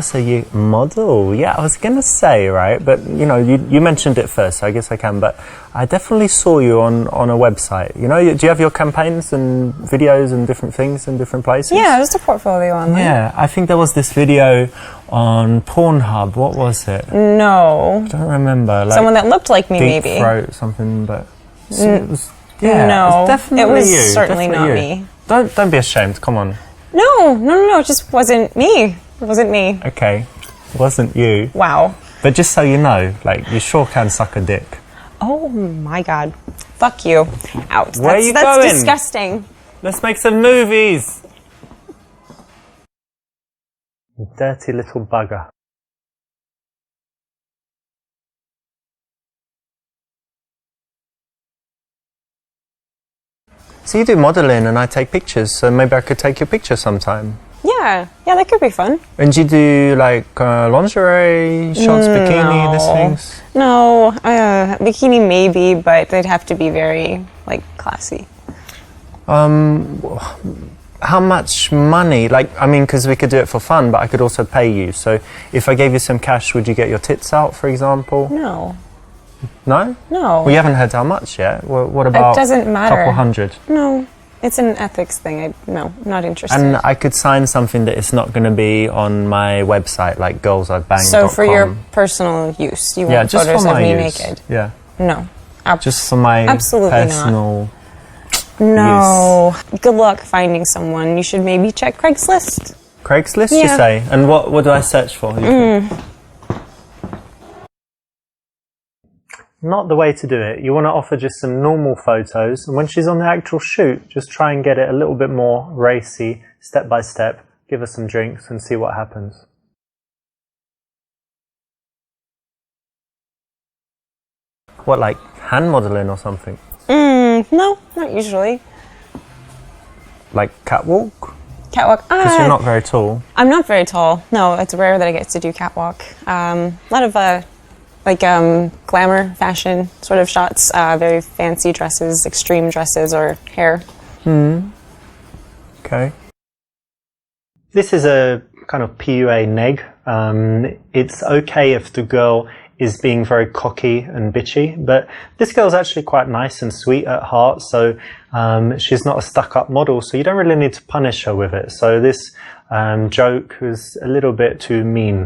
So you model. Yeah, I was going to say, right, but you know, you mentioned it first, so I guess I can, but I definitely saw you on a website. You know, do you have your campaigns and videos and different things in different places? Yeah, just a portfolio online. Yeah, I think there was this video on Pornhub. What was it? No. I don't remember. Like Someone that looked like me, deep maybe. throat, something, but it was, yeah, No, it was definitely it was you. certainly definitely not you. me. Don't be ashamed. Come on. No, it just wasn't me. It wasn't me. Okay, it wasn't you. Wow. But just so you know, like, you sure can suck a dick. Oh my God. Fuck you. Out. Where are you that's going? disgusting. Let's make some movies. You dirty little bugger. So you do modelling and I take pictures, so maybe I could take your picture sometime. Yeah, that could be fun. And do you do like lingerie shots, bikini, these things? No, bikini maybe, but they'd have to be very, like, classy. How much money? Like, I mean, because we could do it for fun, but I could also pay you. So if I gave you some cash, would you get your tits out, for example? No. No? No. Well, you haven't heard how much yet. What about It doesn't a matter. couple hundred? No. It's an ethics thing. No, not interested. And I could sign something that it's not going to be on my website, like girlsI'veBanged.com. So for your personal use, you want just photos for of my me use. naked? Yeah, No. just for my Absolutely not. personal. No. Good luck finding someone. You should maybe check Craigslist. Craigslist, you Yeah. say? And what do I search for? You think? not the way to do it. You want to offer just some normal photos, and when she's on the actual shoot, just try and get it a little bit more racy, step by step, give her some drinks and see what happens. What, like hand modelling or something? No, not usually. Like catwalk? Catwalk. Because you're not very tall. I'm not very tall. No, it's rare that I get to do catwalk. A lot of glamour fashion sort of shots, very fancy dresses, extreme dresses, or hair. Okay. This is a kind of PUA neg. It's okay if the girl is being very cocky and bitchy, but this girl's actually quite nice and sweet at heart, so she's not a stuck-up model, so you don't really need to punish her with it. So this joke was a little bit too mean.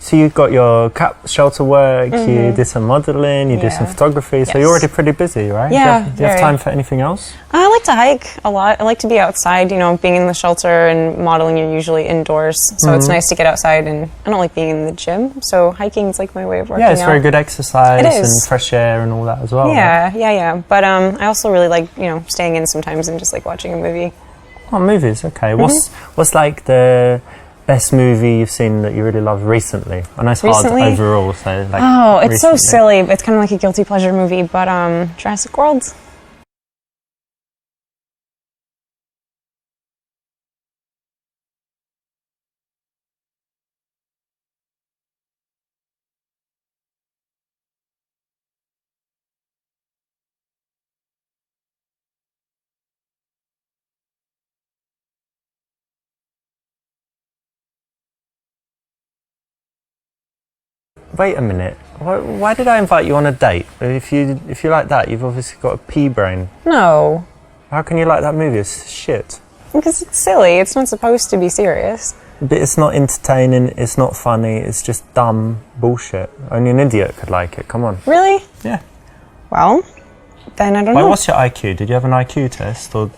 So you got your cat shelter work, you did some modelling, you did some photography, so you're already pretty busy, right? Yeah, do you have time for anything else? I like to hike a lot. I like to be outside, you know, being in the shelter and modeling, you're usually indoors, so it's nice to get outside, and I don't like being in the gym, so hiking is like my way of working out. Yeah, it's very good exercise It is. and fresh air and all that as well. Yeah, right? But I also really like, you know, staying in sometimes and just like watching a movie. Oh, movies, okay. What's like the best movie you've seen that you really loved recently? I know it's hard overall, so like... Oh, it's so recently. silly. It's kind of like a guilty pleasure movie, but Jurassic World. Wait a minute. Why did I invite you on a date? If you like that, you've obviously got a pea brain. No, How can you like that movie? It's shit. because it's silly. It's not supposed to be serious. But it's not entertaining, it's not funny, it's just dumb bullshit. Only an idiot could like it, come on. Really? Yeah. Well, then I don't Wait, know. what's your IQ? Did you have an IQ test? Or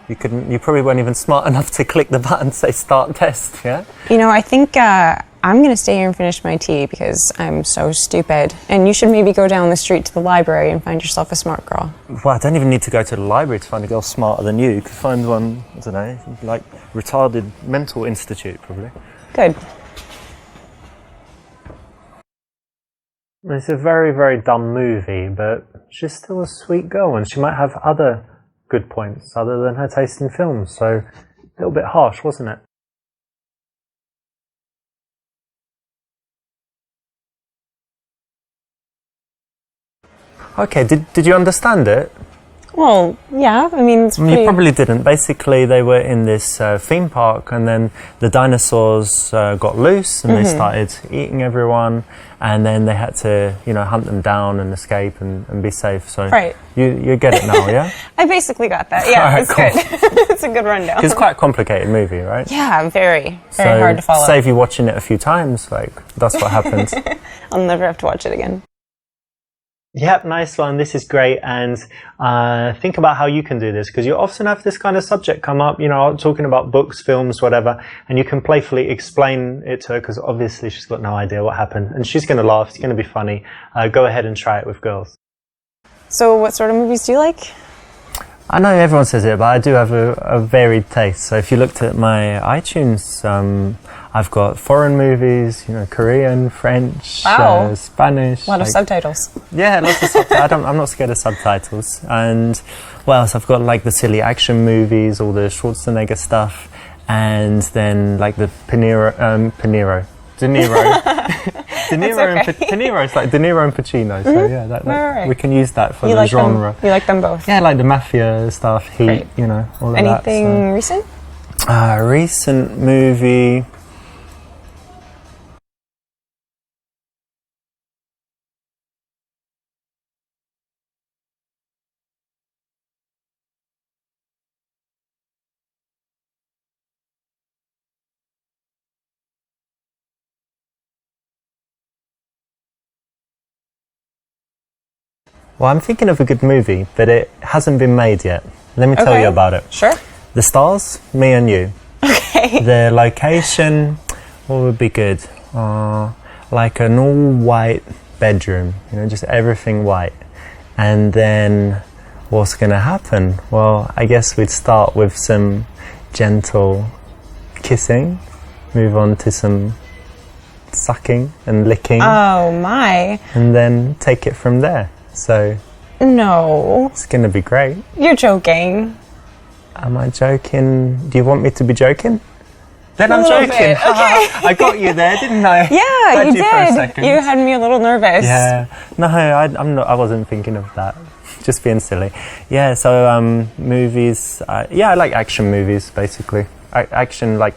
you probably weren't even smart enough to click the button say start test, yeah? You know, I think I'm going to stay here and finish my tea because I'm so stupid. And you should maybe go down the street to the library and find yourself a smart girl. Well, I don't even need to go to the library to find a girl smarter than you. You could find one, I don't know, like retarded mental institute, probably. Good. It's a very, very dumb movie, but she's still a sweet girl, and she might have other good points other than her taste in films, so a little bit harsh, wasn't it? Okay, did you understand it? Well, yeah, I mean, it's pretty... You probably didn't. Basically, they were in this theme park, and then the dinosaurs got loose, and they started eating everyone, and then they had to, hunt them down and escape and be safe. So Right. you get it now, yeah? I basically got that. Yeah, Alright, it's cool. good. It's a good rundown. It's quite a complicated movie, right? Yeah, very So hard to follow. save you watching it a few times, that's what happened. I'll never have to watch it again. Yep, nice one. This is great. And think about how you can do this, because you often have this kind of subject come up, talking about books, films, whatever, and you can playfully explain it to her, because obviously she's got no idea what happened, and she's going to laugh. It's going to be funny. Go ahead and try it with girls. So what sort of movies do you like? I know everyone says it, but I do have a varied taste. So if you looked at my iTunes, I've got foreign movies, Korean, French, Wow. Spanish. A lot of subtitles. Yeah, lots of subtitles. I'm not scared of subtitles. And what else? I've got the silly action movies, all the Schwarzenegger stuff, and then the De Niro. De Niro is like De Niro and Pacino, so yeah, Right. we can use that for You the like genre. them? You like them both? Yeah, like the mafia stuff, Heat, Right. all of Anything recent? that. So. Recent movie. Well, I'm thinking of a good movie, but it hasn't been made yet. Let me tell you about it. Sure. The stars, me and you. Okay. The location, what would be good? Like an all-white bedroom, you know, just everything white. And then what's going to happen? Well, I guess we'd start with some gentle kissing, move on to some sucking and licking. Oh my. And then take it from there. So no. It's going to be great. You're joking. Am I joking? Do you want me to be joking? Then I'm little joking. bit, okay. I got you there, didn't I? Yeah, Had you you for a did. second. You had me a little nervous. Yeah. No, I'm not. I wasn't thinking of that. Just being silly. Yeah. So movies. Yeah, I like action movies basically. Action, like,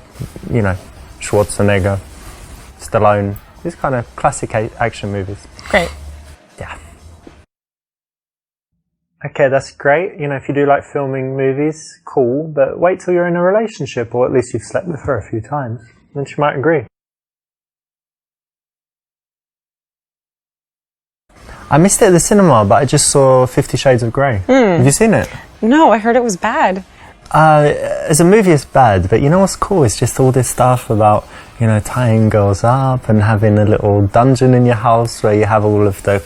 you know, Schwarzenegger, Stallone. These kind of classic action movies. Great. Yeah. Okay, that's great. You know, if you do like filming movies, cool, but wait till you're in a relationship, or at least you've slept with her a few times. Then she might agree. I missed it at the cinema, but I just saw 50 Shades of Grey. Have you seen it? No, I heard it was bad. As a movie, it's bad, but you know what's cool? It's just all this stuff about, you know, tying girls up and having a little dungeon in your house where you have all of the,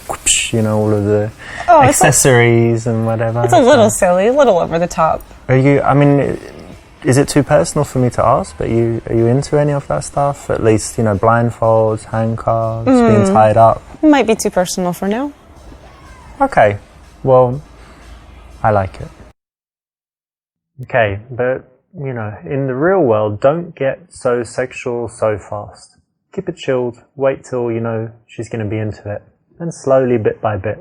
you know, all of the accessories and whatever. It's a little silly, a little over the top. Are you, I mean, is it too personal for me to ask, but are you into any of that stuff? At least, you know, blindfolds, handcuffs, being tied up? Might be too personal for now. Okay, well, I like it. Okay, but, you know, in the real world, don't get so sexual so fast. Keep it chilled, wait till you know she's going to be into it, and slowly, bit by bit.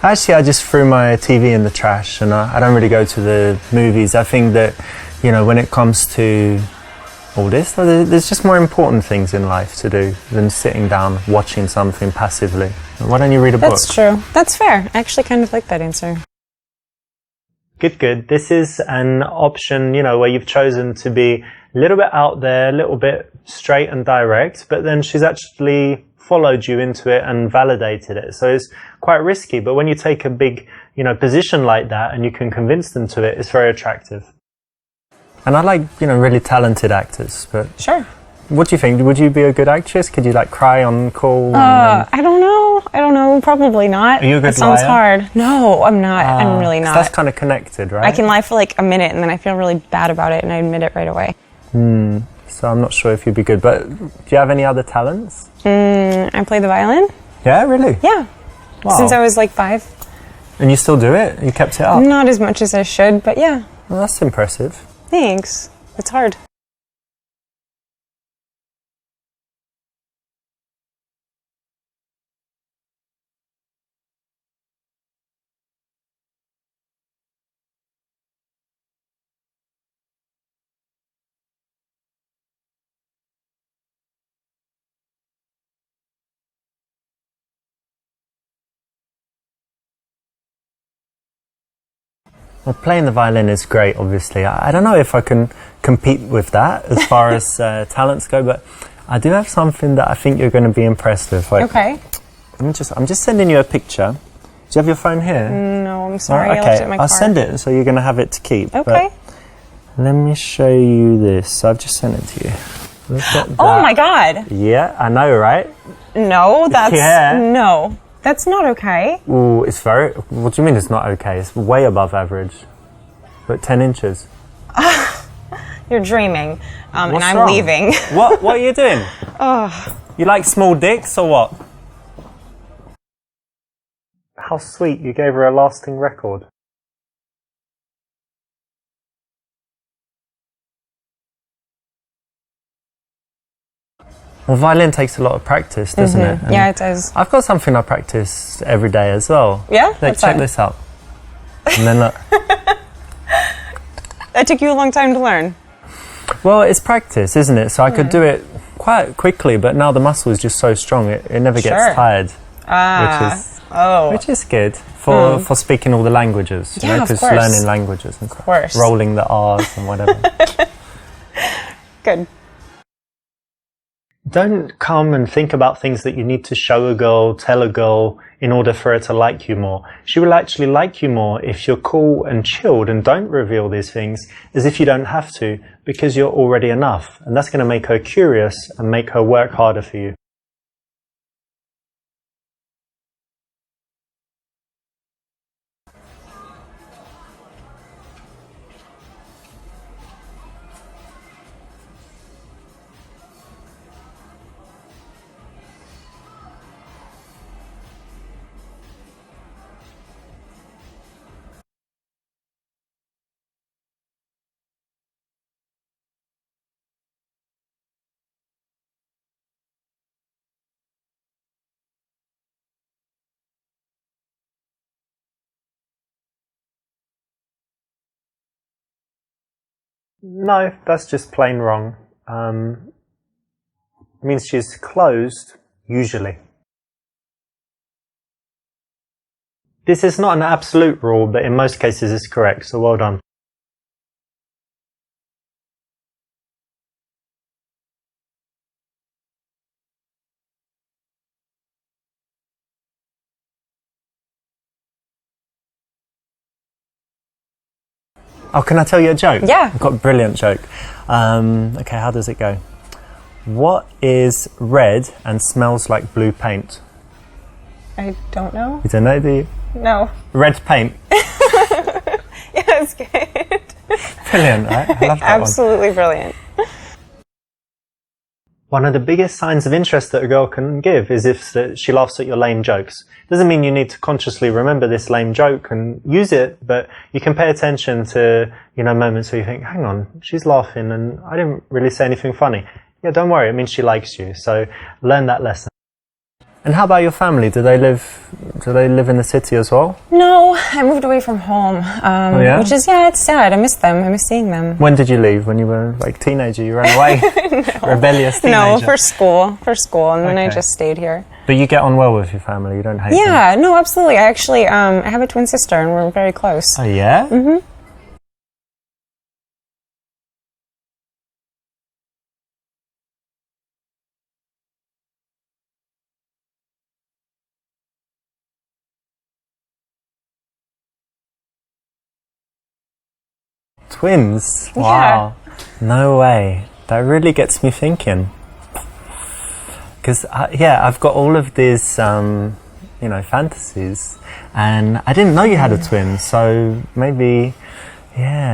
Actually, I just threw my TV in the trash, and I don't really go to the movies. I think that, you know, when it comes to all this, there's just more important things in life to do than sitting down watching something passively. Why don't you read a book? That's true. That's fair. I actually kind of like that answer. Good, good. This is an option, you know, where you've chosen to be a little bit out there, a little bit straight and direct, but then she's actually followed you into it and validated it. So it's quite risky, but when you take a big, you know, position like that and you can convince them to it, it's very attractive. And I like, you know, really talented actors, but... Sure. What do you think? Would you be a good actress? Could you, like, cry on call? I don't know. Probably not. Are you a good That sounds liar? hard. No, I'm not. I'm really not. That's kind of connected, right? I can lie for like a minute and then I feel really bad about it and I admit it right away. So I'm not sure if you'd be good, but do you have any other talents? I play the violin. Yeah, really? Yeah. Wow. Since I was like 5. And you still do it? You kept it up? Not as much as I should, but yeah. Well, that's impressive. Thanks. It's hard. Well, playing the violin is great, obviously. I don't know if I can compete with that as far as talents go, but I do have something that I think you're going to be impressed with. Like, Okay. I'm just sending you a picture. Do you have your phone here? No, I'm sorry. Oh, okay, I left it in my car. I'll send it, so you're going to have it to keep. Okay. But let me show you this. I've just sent it to you. Look at that. Oh my God. Yeah, I know, right? No, that's... Yeah. No. That's not okay. Ooh, it's very... What do you mean it's not okay? It's way above average. But 10 inches. You're dreaming. And What's I'm wrong? leaving. What are you doing? You like small dicks or what? How sweet, you gave her a lasting record. Well, violin takes a lot of practice, doesn't it? And Yeah, it does. I've got something I practice every day as well. Yeah? Like, What's check that? this out. And then look. That took you a long time to learn. Well, it's practice, isn't it? So I could do it quite quickly, but now the muscle is just so strong, it never gets Sure. tired. Oh. Which is good for speaking all the languages, you Yeah, know, of because course. learning languages and course. rolling the R's and whatever. Good. Don't come and think about things that you need to show a girl, tell a girl, in order for her to like you more. She will actually like you more if you're cool and chilled and don't reveal these things as if you don't have to, because you're already enough. And that's going to make her curious and make her work harder for you. No, that's just plain wrong. It means she's closed, usually. This is not an absolute rule, but in most cases it's correct, so well done. Oh, can I tell you a joke? Yeah. I've got a brilliant joke. Okay, how does it go? What is red and smells like blue paint? I don't know. You don't know, do you? No. Red paint. Yeah, it's good. Brilliant, right? I love that Absolutely brilliant. One of the biggest signs of interest that a girl can give is if she laughs at your lame jokes. Doesn't mean you need to consciously remember this lame joke and use it, but you can pay attention to, moments where you think, hang on, she's laughing and I didn't really say anything funny. Yeah, don't worry, it means she likes you. So learn that lesson. And how about your family? Do they live in the city as well? No, I moved away from home, which is, it's sad. I miss them. I miss seeing them. When did you leave? When you were like teenager? You ran away? No. Rebellious teenager? No, for school, and then I just stayed here. But you get on well with your family? You don't hate them? Yeah, no, absolutely. I actually, I have a twin sister, and we're very close. Oh, yeah? Mm-hmm. Twins? Yeah. Wow. No way. That really gets me thinking. Because, I've got all of these, fantasies. And I didn't know you had a twin. So maybe,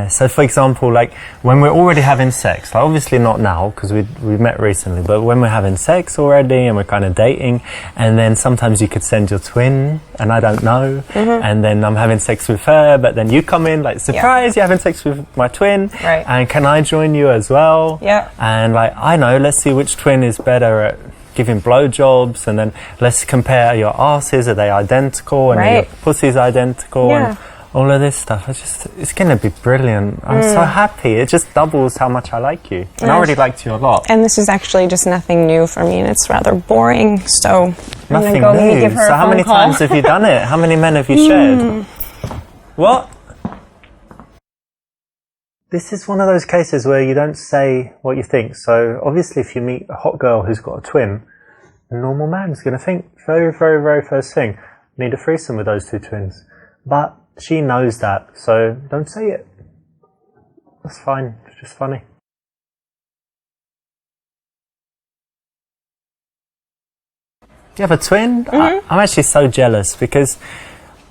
So for example, like when we're already having sex, like obviously not now because we met recently, but when we're having sex already and we're kind of dating, and then sometimes you could send your twin and I don't know, and then I'm having sex with her, but then you come in like, surprise, you're having sex with my twin, right? And can I join you as well? Yeah. And like, I know, let's see which twin is better at giving blowjobs, and then let's compare your asses, are they identical, and your pussy's identical, and all of this stuff. It's going to be brilliant. I'm so happy. It just doubles how much I like you. And I already liked you a lot. And this is actually just nothing new for me, and it's rather boring. So Nothing I'm new. give her So a how many phone times have you done it? How many men have you shared? What? This is one of those cases where you don't say what you think. So obviously if you meet a hot girl who's got a twin, a normal man's going to think very, very, very first thing, need a threesome with those two twins. But she knows that, so don't say it. That's fine. It's just funny. Do you have a twin? I'm actually so jealous because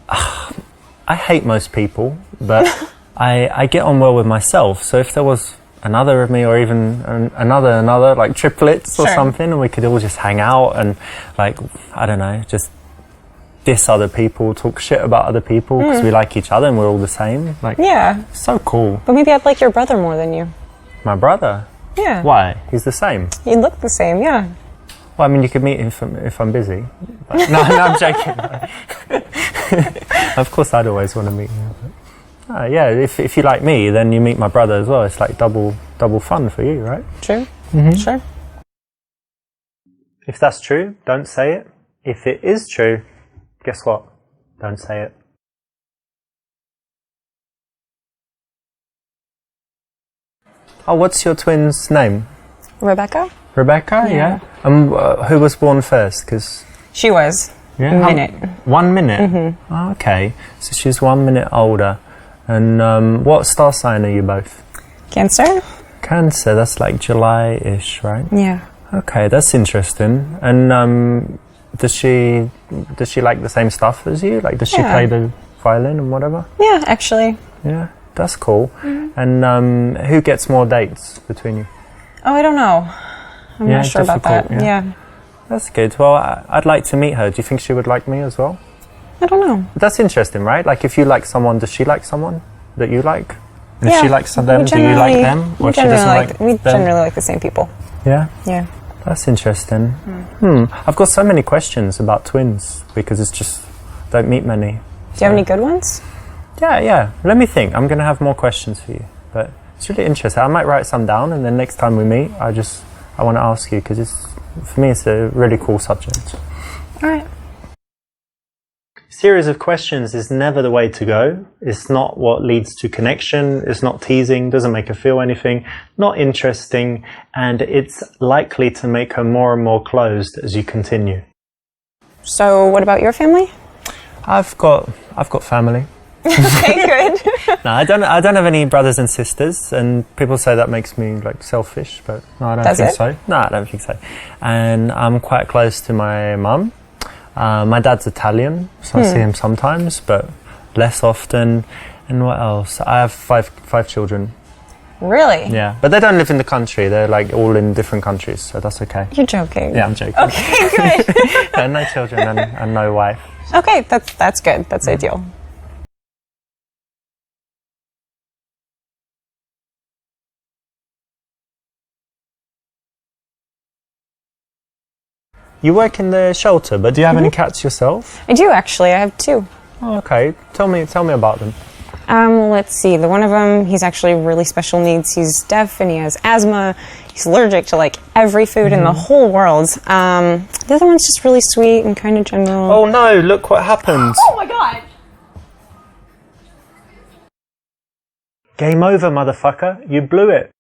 I hate most people, but I get on well with myself. So if there was another of me, or even another, like triplets or something, and we could all just hang out and, like, I don't know, just diss other people, talk shit about other people because we like each other and we're all the same. Like, so cool. But maybe I'd like your brother more than you. My brother? Yeah. Why? He's the same. You look the same, yeah. Well, I mean, you could meet him if I'm busy. But, no, I'm joking. Of course, I'd always want to meet him. But, if you like me, then you meet my brother as well. It's like double fun for you, right? True. Sure. If that's true, don't say it. If it is true, guess what? Don't say it. Oh, what's your twin's name? Rebecca? Rebecca, yeah. Who was born first? Because she was. Yeah, 1 minute. 1 minute? Oh, okay. So she's 1 minute older. And what star sign are you both? Cancer? Cancer, that's like July-ish, right? Yeah. Okay, that's interesting. And does she like the same stuff as you? Like, does she play the violin and whatever? Yeah, actually. Yeah, that's cool. And who gets more dates between you? Oh, I don't know. I'm not sure about that. Yeah. That's good. Well, I'd like to meet her. Do you think she would like me as well? I don't know. That's interesting, right? Like, if you like someone, does she like someone that you like? And if she likes them, do you like them? Or we if she doesn't like we them? generally like the same people. Yeah? Yeah. That's interesting. I've got so many questions about twins because it's just, don't meet many. Do you have any good ones? Yeah. Let me think. I'm going to have more questions for you. But it's really interesting. I might write some down and then next time we meet, I want to ask you because for me it's a really cool subject. All right. Series of questions is never the way to go. It's not what leads to connection. It's not teasing, doesn't make her feel anything, not interesting, and it's likely to make her more and more closed as you continue. So what about your family? I've got family. Okay, good. No, I don't have any brothers and sisters, and people say that makes me like selfish, but no, I don't think so. No, I don't think so. And I'm quite close to my mum. My dad's Italian, so I see him sometimes, but less often. And what else? I have five children. Really? Yeah, but they don't live in the country. They're like all in different countries, so that's okay. You're joking. Yeah, I'm joking. Okay, good. No, no children and no wife. Okay, that's good. That's ideal. You work in the shelter, but do you have any cats yourself? I do actually. I have 2. Oh, okay. Tell me about them. Let's see. The one of them, he's actually really special needs. He's deaf and he has asthma. He's allergic to like every food in the whole world. The other one's just really sweet and kind of gentle. Oh no! Look what happened. Oh my god! Game over, motherfucker. You blew it.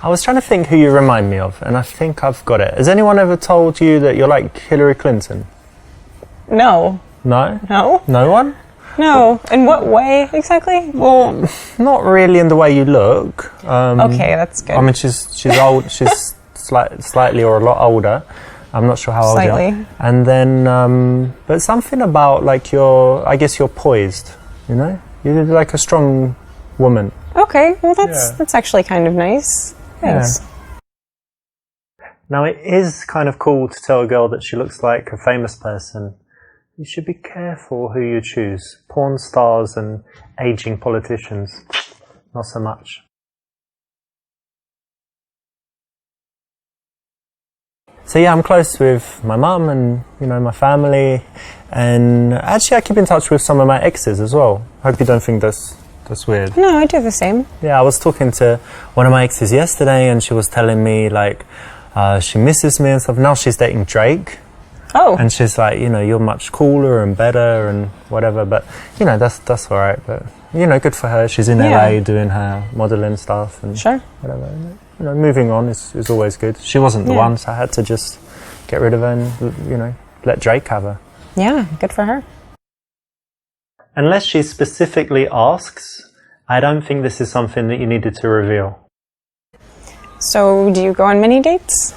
I was trying to think who you remind me of, and I think I've got it. Has anyone ever told you that you're like Hillary Clinton? No. No? No? No one? No. In what way exactly? Well, not really in the way you look. Okay, that's good. I mean, she's old. She's slightly or a lot older. I'm not sure how old you are. And then, but something about like I guess you're poised. You know, you're like a strong woman. Okay, well that's actually kind of nice. Thanks. Yeah. Now it is kind of cool to tell a girl that she looks like a famous person. You should be careful who you choose. Porn stars and aging politicians, not so much. So yeah, I'm close with my mum and my family, and actually I keep in touch with some of my exes as well. Hope you don't think that's weird. No, I do the same. Yeah, I was talking to one of my exes yesterday, and she was telling me like she misses me and stuff. Now she's dating Drake. Oh. And she's like, you're much cooler and better and whatever. But that's all right. But good for her. She's in LA doing her modeling stuff and whatever. Moving on is always good. She wasn't the one, so I had to just get rid of her and let Drake have her. Yeah, good for her. Unless she specifically asks, I don't think this is something that you needed to reveal. So, do you go on many dates?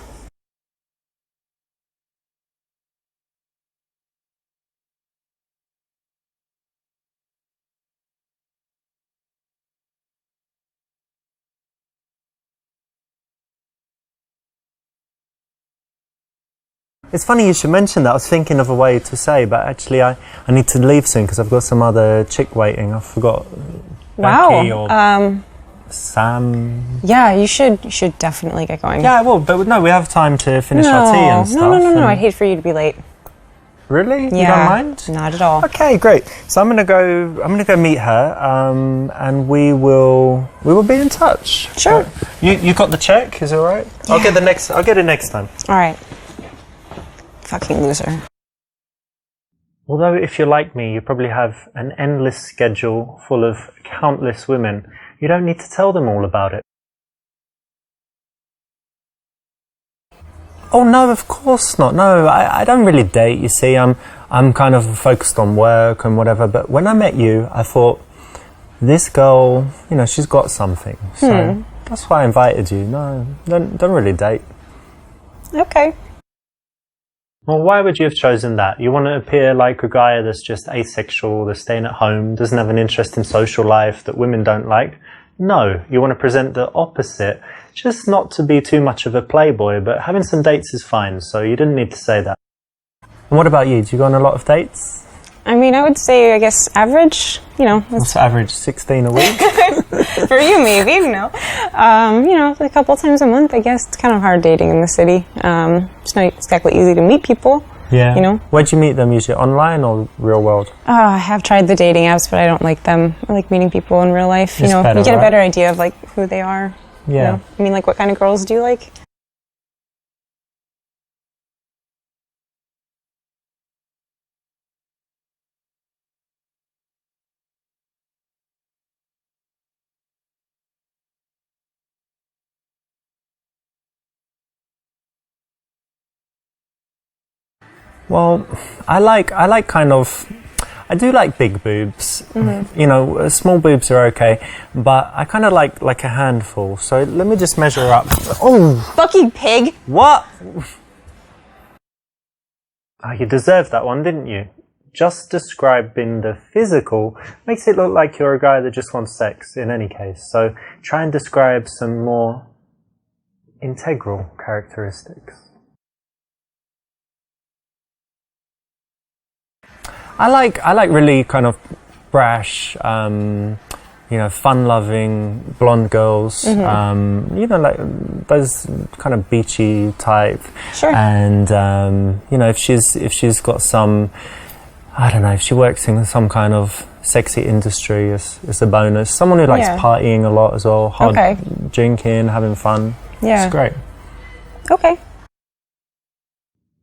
It's funny you should mention that. I was thinking of a way to say, but actually I need to leave soon because I've got some other chick waiting. I forgot. Becky or Sam. Yeah, you should definitely get going. Yeah, I will. But no, we have time to finish our tea and stuff. No. I'd hate for you to be late. Really? Yeah, You don't mind? not at all. Okay, great. So I'm gonna go meet her, and we will be in touch. Sure. You got the check? Is it all right? Yeah. I'll get it next time. All right. Fucking loser. Although if you're like me, you probably have an endless schedule full of countless women. You don't need to tell them all about it. Oh no, of course not. No, I don't really date. You see, I'm kind of focused on work and whatever. But when I met you, I thought this girl, she's got something. So that's why I invited you. No, don't really date. Okay. Well, why would you have chosen that? You want to appear like a guy that's just asexual, that's staying at home, doesn't have an interest in social life that women don't like? No, you want to present the opposite. Just not to be too much of a playboy, but having some dates is fine, so you didn't need to say that. And what about you? Do you go on a lot of dates? I mean, I would say, I guess, average, What's the average? 16 a week? for you maybe, a couple times a month, I guess. It's kind of hard dating in the city. It's not exactly easy to meet people. Yeah. Where'd you meet them? Usually online or real world? I have tried the dating apps, but I don't like them. I like meeting people in real life. It's better, you get a right? better idea of, who they are. Yeah. I mean, what kind of girls do you like? Well, I do like big boobs. Mm-hmm. Small boobs are okay, but I kind of like a handful. So let me just measure up. Oh, Fucking pig! what? Oh, you deserved that one, didn't you? Just describing the physical makes it look like you're a guy that just wants sex in any case. So try and describe some more integral characteristics. I like really kind of brash, fun-loving blonde girls. Mm-hmm. Like those kind of beachy type. Sure. And if she's got some, I don't know, if she works in some kind of sexy industry, it's a bonus. Someone who likes partying a lot as well, hard drinking, having fun. Yeah. It's great. Okay.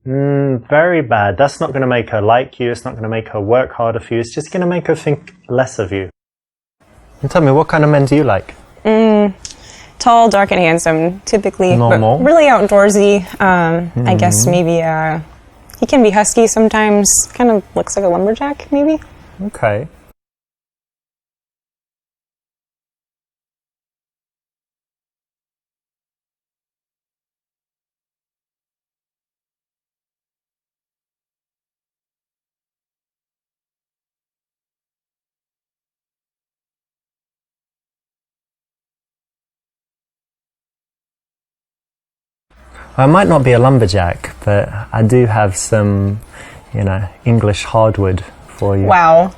Very bad. That's not going to make her like you. It's not going to make her work harder for you. It's just going to make her think less of you. And tell me, what kind of men do you like? Tall, dark, and handsome. Typically, normal. But really outdoorsy. I guess maybe he can be husky sometimes. Kind of looks like a lumberjack, maybe. Okay. I might not be a lumberjack, but I do have some, English hardwood for you. Wow.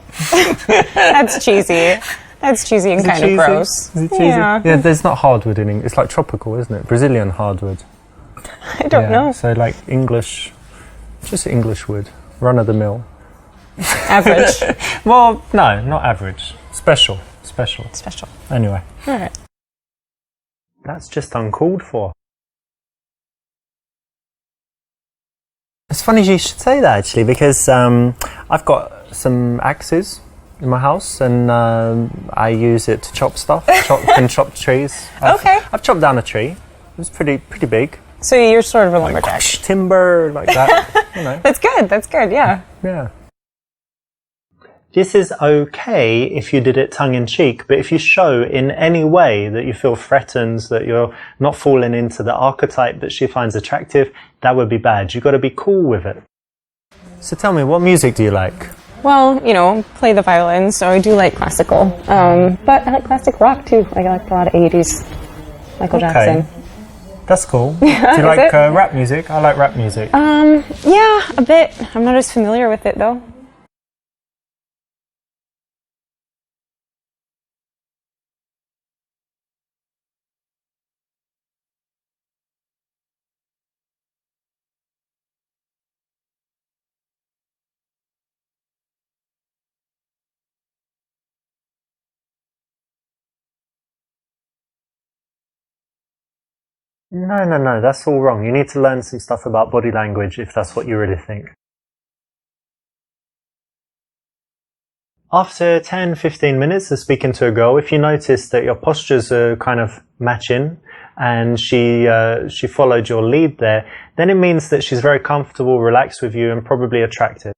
That's cheesy. That's cheesy and kind of gross. Is it cheesy? Yeah, there's not hardwood in English. It's like tropical, isn't it? Brazilian hardwood. I don't know. So like English, just English wood, run of the mill. Average. Well, no, not average. Special. Anyway. All right. That's just uncalled for. It's funny you should say that actually, because I've got some axes in my house, and I use it to chop stuff, chop trees. I've chopped down a tree. It was pretty big. So you're sort of a lumberjack. Like, timber, like that. That's good, yeah. Yeah. This is okay if you did it tongue-in-cheek, but if you show in any way that you feel threatened, that you're not falling into the archetype that she finds attractive, that would be bad. You've got to be cool with it. So tell me, what music do you like? Well, play the violin, so I do like classical. But I like classic rock too. I like a lot of 80s. Michael Jackson. That's cool. Do you like rap music? I like rap music. Yeah, a bit. I'm not as familiar with it though. No, that's all wrong. You need to learn some stuff about body language if that's what you really think. After 10-15 minutes of speaking to a girl, if you notice that your postures are kind of matching and she followed your lead there, then it means that she's very comfortable, relaxed with you and probably attracted.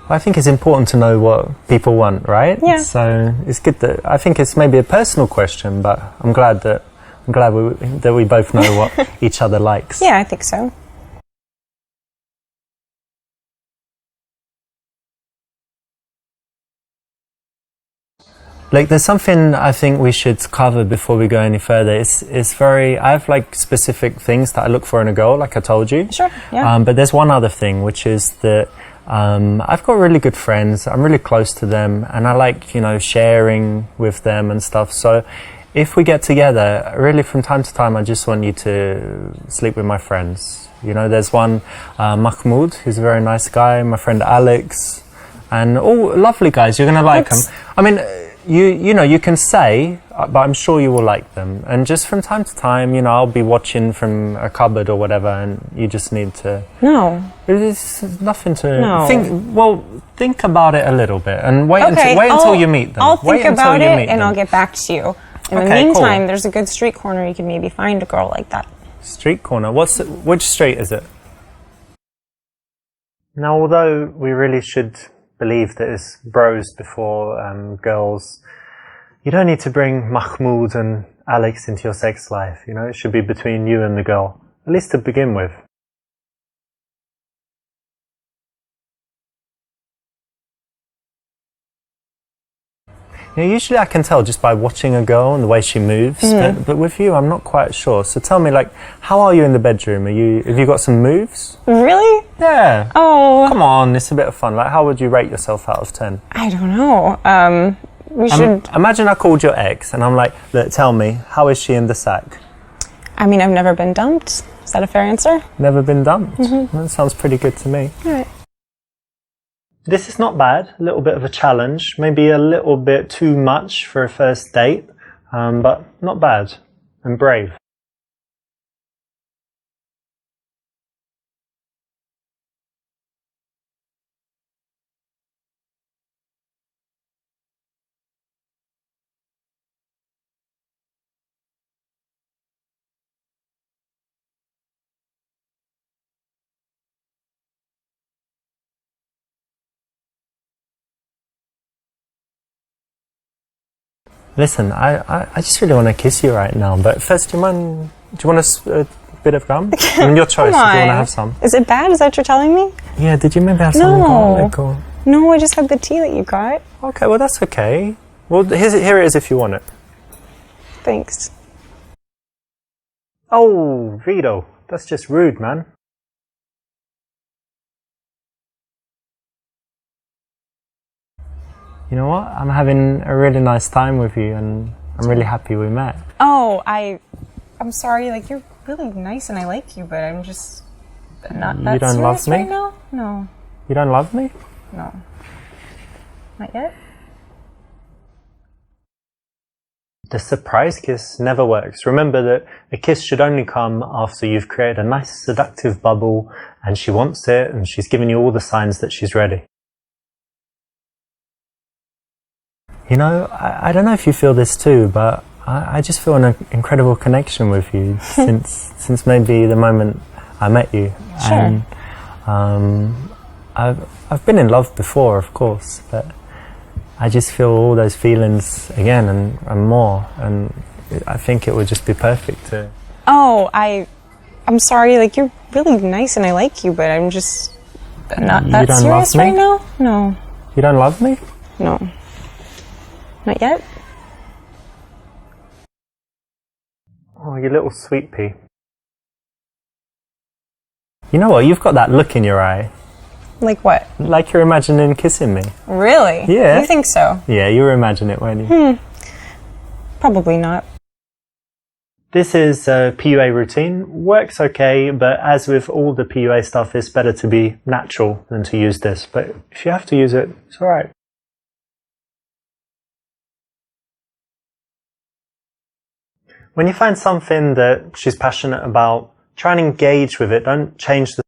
I think it's important to know what people want, right? Yeah. So it's good that, I think it's maybe a personal question, but I'm glad that we both know what each other likes. Yeah, I think so. Like, there's something I think we should cover before we go any further. I have like specific things that I look for in a girl, like I told you. Sure, yeah. But there's one other thing, which is that I've got really good friends. I'm really close to them, and I like, sharing with them and stuff. So if we get together, really from time to time, I just want you to sleep with my friends. There's one, Mahmoud, who's a very nice guy, my friend Alex, and all lovely guys. You're going to like them. I mean, you can say, but I'm sure you will like them. And just from time to time, I'll be watching from a cupboard or whatever, and you just need to... No. There's nothing to... No. Think about it a little bit, and wait until you meet them. I'll think about it, and I'll get back to you. In the meantime, there's a good street corner you can maybe find a girl like that. Street corner? Which street is it? Now, although we really should believe that it's bros before girls, you don't need to bring Mahmoud and Alex into your sex life. It should be between you and the girl, at least to begin with. Usually I can tell just by watching a girl and the way she moves, but with you, I'm not quite sure. So tell me, how are you in the bedroom? Have you got some moves? Really? Yeah. Oh. Come on, it's a bit of fun. How would you rate yourself out of 10? I don't know. We should... Imagine I called your ex and I'm like, look, tell me, how is she in the sack? I mean, I've never been dumped. Is that a fair answer? Never been dumped? That sounds pretty good to me. All right. This is not bad, a little bit of a challenge, maybe a little bit too much for a first date, but not bad and brave. Listen, I just really want to kiss you right now, but first, do you want a bit of gum? Your choice, if you want to have some. Is it bad? Is that what you're telling me? Yeah, did you maybe have some garlic or... No, I just had the tea that you got. Okay, well, that's okay. Well, here it is if you want it. Thanks. Oh, Vito, that's just rude, man. You know what? I'm having a really nice time with you, and I'm really happy we met. Oh, I'm sorry. You're really nice, and I like you, but I'm just not that serious love me? Right now. No. You don't love me? No. Not yet. The surprise kiss never works. Remember that a kiss should only come after you've created a nice seductive bubble, and she wants it, and she's given you all the signs that she's ready. I don't know if you feel this too, but I just feel an incredible connection with you since maybe the moment I met you. Sure. And I've been in love before, of course, but I just feel all those feelings again and more, and I think it would just be perfect to... Oh, I'm sorry. You're really nice, and I like you, but I'm just not that serious right now. No. You don't love me? No. Not yet? Oh, you little sweet pea. You know what? You've got that look in your eye. Like what? Like you're imagining kissing me. Really? Yeah. You think so? Yeah, you were imagining it, weren't you? Probably not. This is a PUA routine. Works okay, but as with all the PUA stuff, it's better to be natural than to use this. But if you have to use it, it's alright. when you find something that she's passionate about, try and engage with it. Don't change the